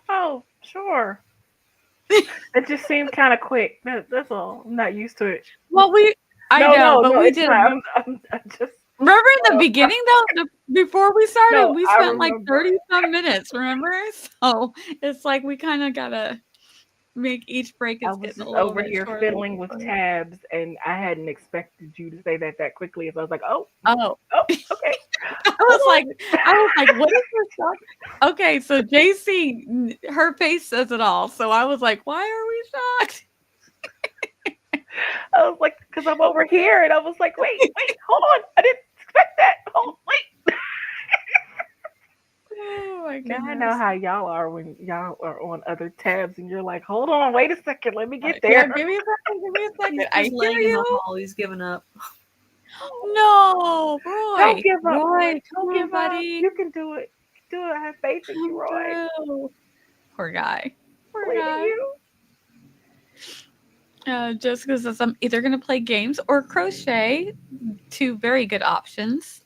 Oh, sure. It just seemed kind of quick. That's all. I'm not used to it. Well, we it's did. not. I'm just. Remember in the beginning, though, before we started, No, we I spent like remember. 30-some minutes, remember? So it's like we kind of got to make each break I is was getting just a little over bit here shorter. fiddling with tabs, and I hadn't expected you to say that quickly. So I was like, oh, okay. I was like, what is this stuff? Okay, so JC, her face says it all. So I was like, why are we shocked? I was like, because I'm over here, and I was like, wait, hold on. I didn't expect that. Oh, wait. Oh my Now goodness. I know how y'all are when y'all are on other tabs, and you're like, hold on, wait a second, let me get Yeah, there. give me a second. He's I just hear laying in the you. hall. He's giving up. No, Roy. Don't give up, Roy, Don't come give on, buddy. up. You can do it. Do it. I have faith in you, Roy. Poor guy. Believe in you. Jessica says, I'm either going to play games or crochet. 2 very good options.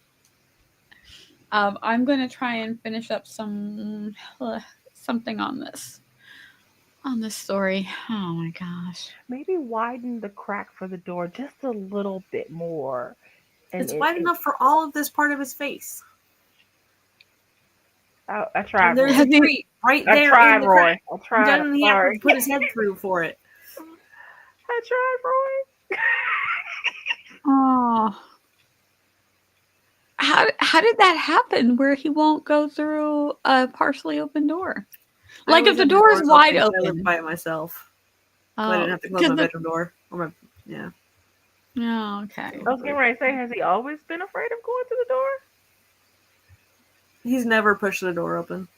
I'm going to try and finish up something on this story. Oh my gosh. Maybe widen the crack for the door just a little bit more. And It's wide enough for all of this part of his face. I tried. And there's Roy. a treat right I there tried, in the Roy. crack. I tried. Doesn't he have to put his head through for it? I tried, Roy. Oh. How did that happen where he won't go through a partially open door? Like if the door is wide open. I lived by myself. So I didn't have to close my bedroom door. Yeah. Oh, okay. I was getting ready to say, has he always been afraid of going to the door? He's never pushed the door open.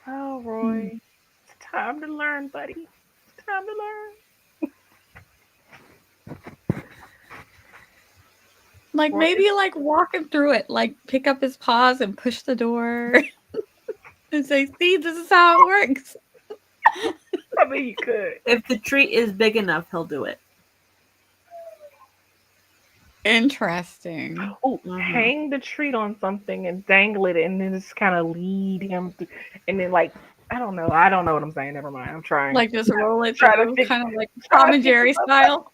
Oh, Roy. It's time to learn, buddy. It's time to learn. Like maybe like walk him through it, like pick up his paws and push the door and say, "See, this is how it works." I mean, you could. If the treat is big enough, he'll do it. Interesting. Oh, hang the treat on something and dangle it, and then just kind of lead him through, and then like I don't know what I'm saying. Never mind. I'm trying. Like just roll it through, kind of like Tom and Jerry style.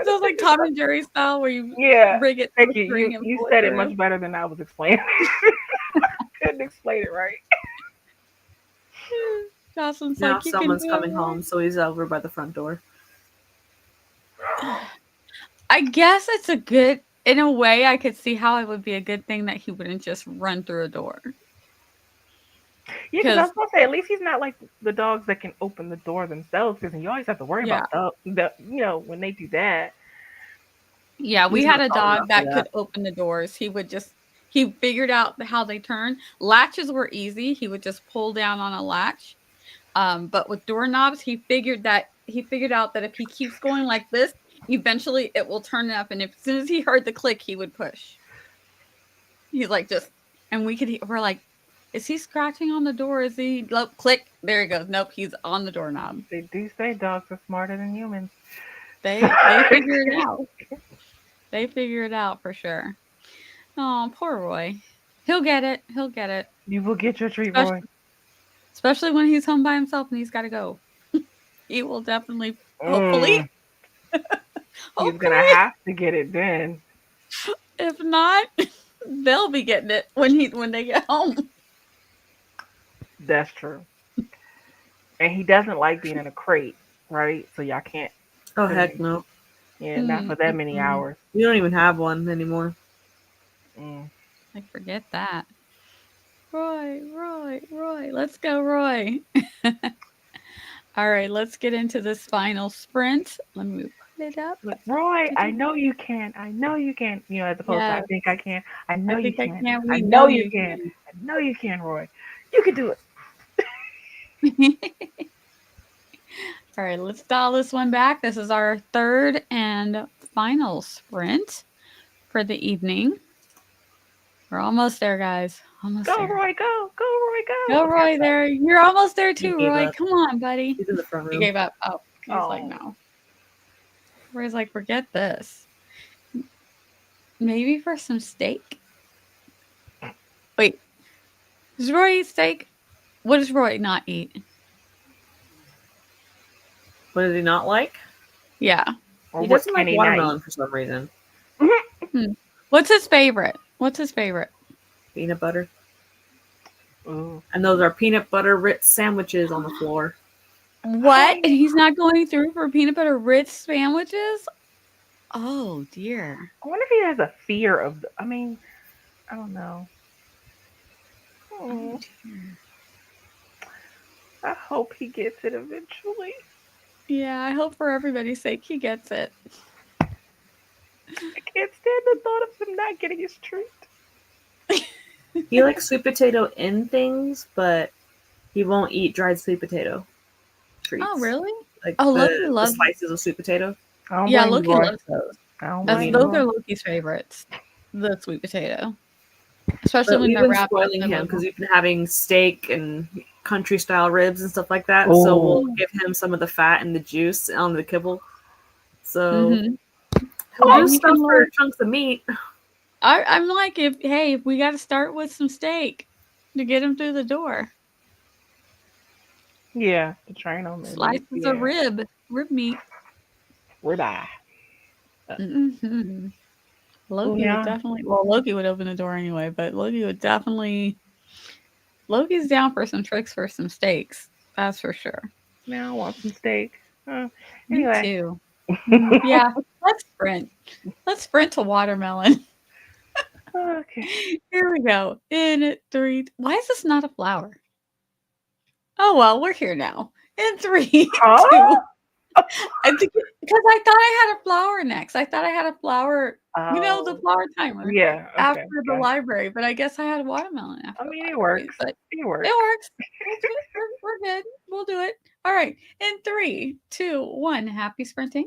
So it's like Tom and Jerry style where you rig it. Thank you. You said it much better than I was explaining. Couldn't explain it right. Jocelyn's now like, someone's coming home, so he's over by the front door. I guess it's a good, in a way, I could see how it would be a good thing that he wouldn't just run through a door. Yeah, because I was going to say, at least he's not like the dogs that can open the door themselves, because you always have to worry about when they do that. Yeah, we had a dog that could open the doors. He figured out how they turn. Latches were easy. He would just pull down on a latch. But with doorknobs, he figured out that if he keeps going like this, eventually it will turn up. And as soon as he heard the click, he would push. He's like and we're like, is he scratching on the door? Is he click? There he goes. Nope, he's on the doorknob. They do say dogs are smarter than humans. They figure it out. They figure it out for sure. Oh, poor Roy. He'll get it. You will get your treat, Roy. Especially when he's home by himself and he's got to go. He will definitely, hopefully. He's going to have to get it then. If not, they'll be getting it when they get home. That's true. And he doesn't like being in a crate, right? So y'all can't. Oh, heck no. Yeah, not for that many hours. We don't even have one anymore. I forget that. Roy. Let's go, Roy. All right, let's get into this final sprint. Let me put it up. Roy, I know you can. You know, as opposed to I think I can. I know you can. I know you can. I know you can, Roy. You can do it. All right, let's dial this one back. This is our third and final sprint for the evening. We're almost there, guys. Almost go, there. Roy, go. Go, Roy, go. Go, Roy, there. You're almost there too, Roy. Come on, buddy. He's in the front room. He gave up. Oh, he's like, no. Roy's like, forget this. Maybe for some steak? Wait. Does Roy eat steak? What does Roy not eat? What does he not like? Yeah. Or he doesn't like watermelon for some reason. What's his favorite? Peanut butter. Ooh. And those are peanut butter Ritz sandwiches on the floor. What? And he's not going through for peanut butter Ritz sandwiches? Oh, dear. I wonder if he has a fear of I don't know. Oh, I hope he gets it eventually. Yeah, I hope for everybody's sake he gets it. I can't stand the thought of him not getting his treat. He likes sweet potato in things, but he won't eat dried sweet potato treats. Oh, really? Like Loki the loves slices of sweet potato. Yeah, Loki loves those. Those are Loki's favorites. The sweet potato. Especially when they're wrapped. We've been spoiling him because we've been having steak and country style ribs and stuff like that. Oh. So we'll give him some of the fat and the juice on the kibble. So he'll do stuff for chunks of meat. I'm like, if we got to start with some steak to get him through the door, Yeah, to train them at least. slices of Yeah, rib meat. ribeye. Hmm. Oh Loki would yeah. definitely. Well, Loki would open the door anyway, but Loki would definitely. Loki's down for some tricks for some steaks. That's for sure. Now I want some steak. Me Anyway. too. Yeah, let's sprint. Let's sprint to watermelon. Okay. Here we go. In three. Why is this not a flower? Oh well, we're here now. In three, Huh? two. I think because I thought I had a flower next. I thought I had a flower. The Oh, flower timer yeah. after Okay. the Gotcha. library, but I guess I had watermelon I after the mean, it library. works. But It works. it works. We're good. We'll do it. All right. In three, two, one. Happy sprinting.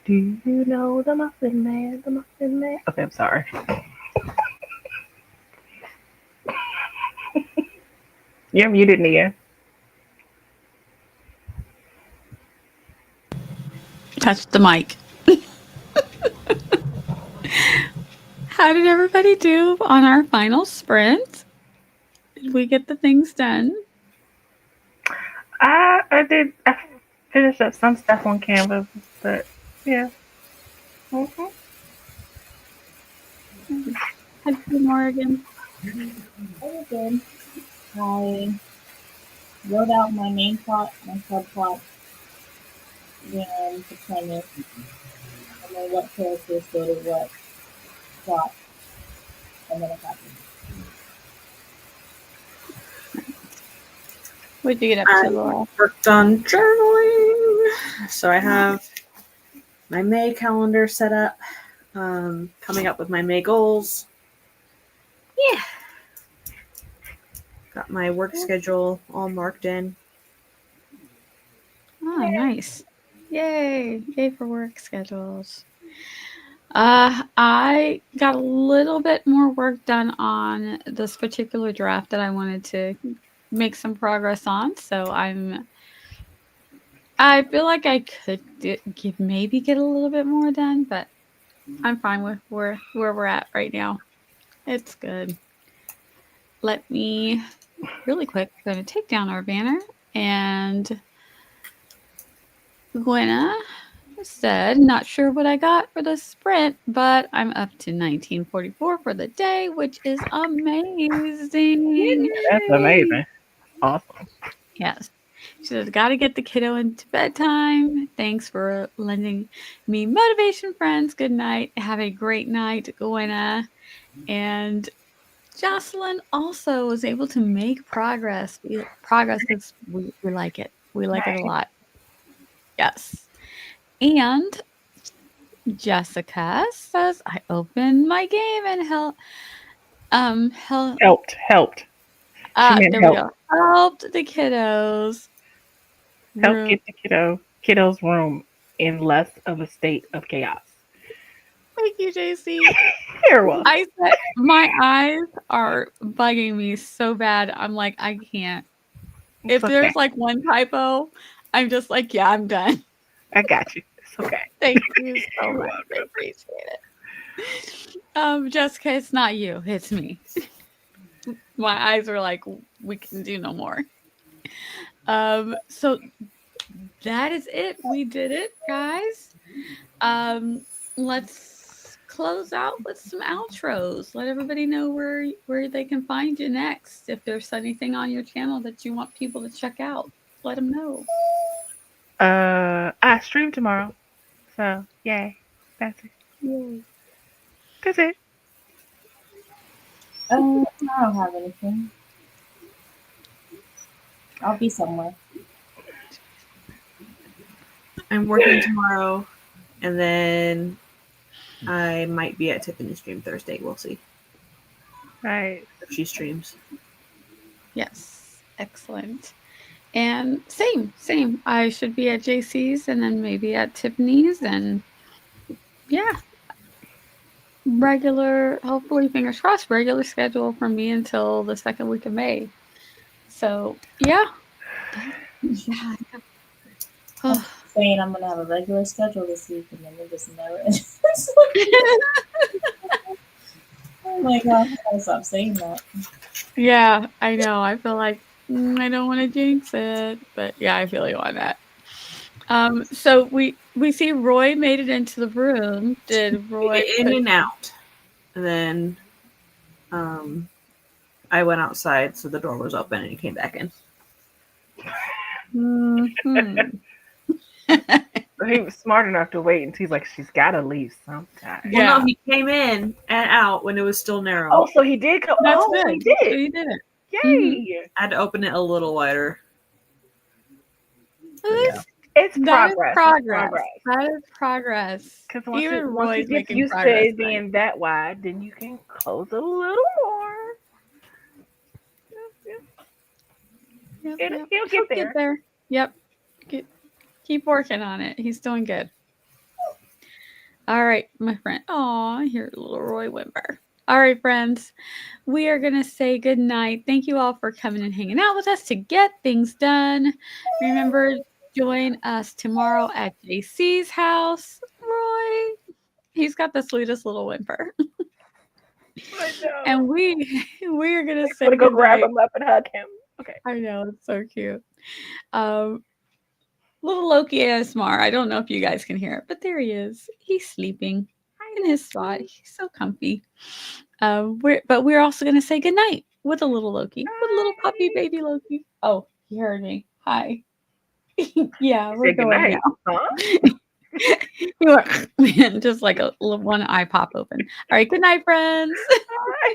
Do you know the Muffin Man? The Muffin Man. Okay, I'm sorry. You're muted, Nia. Touch the mic. How did everybody do on our final sprint? Did we get the things done? I did. I finished up some stuff on Canvas, but yeah. Mm-hmm. How did you, Morgan? Oh, good. I wrote out my main plot, my subplot, and the premise, and then what characters go to what plot, and then it happened. What did you get up to, Laura? Worked on journaling. So I have my May calendar set up, coming up with my May goals. Yeah. Got my work schedule all marked in. Oh, nice. Yay. Yay for work schedules. I got a little bit more work done on this particular draft that I wanted to make some progress on. So I feel like I could maybe get a little bit more done, but I'm fine with where we're at right now. It's good. Let me really quick. I'm going to take down our banner, and Gwenna said, not sure what I got for the sprint, but I'm up to 1944 for the day, which is amazing. That's amazing. Awesome. Yes. She said, got to get the kiddo into bedtime. Thanks for lending me motivation, friends. Good night. Have a great night, Gwenna. And Jocelyn also was able to make progress. Progress is, we like it. We like it a lot. Yes. And Jessica says, I opened my game and helped. Helped. There we go. Helped the kiddos. Help get the kiddo's room in less of a state of chaos. Thank you, JC. You're welcome. I said my eyes are bugging me so bad. I'm like, I can't. If there's like one typo, I'm just like, yeah, I'm done. I got you. It's okay. Thank you so much. I appreciate it. Jessica, it's not you, it's me. My eyes are like, we can do no more. So that is it. We did it, guys. Let's close out with some outros. Let everybody know where they can find you next. If there's anything on your channel that you want people to check out, let them know. I stream tomorrow. So yay. That's it. Yay. That's it. I don't have anything. I'll be somewhere. I'm working tomorrow, and then I might be at Tiffany's stream Thursday. We'll see. Right. If she streams. Yes. Excellent. And same. I should be at JC's and then maybe at Tiffany's, and yeah. Regular, hopefully, fingers crossed, regular schedule for me until the second week of May. So yeah. I'm saying I'm gonna have a regular schedule this week, and then we just never. Oh my god! I gotta stop saying that. Yeah, I know. I feel like I don't want to jinx it, but yeah, I feel you on that. So we see Roy made it into the room. Did Roy in and out? And then, I went outside, so the door was open, and he came back in. Mm-hmm. He was smart enough to wait until he's like, she's gotta leave sometime. Yeah. Well, no, he came in and out when it was still narrow. Oh, so he did go. That's oh, good. he did. So you did it. Yay! I had to open it a little wider. Yeah. It's That progress. That is progress. Because once Even you Roy's get making used to progress. it being that wide, then you can close a little more. Yep. He'll get there. Yep. Keep working on it. He's doing good. All right, my friend. Oh, here's little Roy whimper. All right, friends. We are going to say good night. Thank you all for coming and hanging out with us to get things done. Remember, join us tomorrow at JC's house. Roy, he's got the sweetest little whimper. I know. And we are going to say I'm gonna go grab goodnight. him up and hug him. Okay. I know, it's so cute. Little Loki ASMR. I don't know if you guys can hear it, but there he is. He's sleeping in his spot. He's so comfy. We're also going to say goodnight with a little Loki, with a little puppy baby Loki. Oh, he heard me. Hi. Yeah, we're going goodnight, now. huh? You are just like one eye pop open. All right, good night, friends. Bye.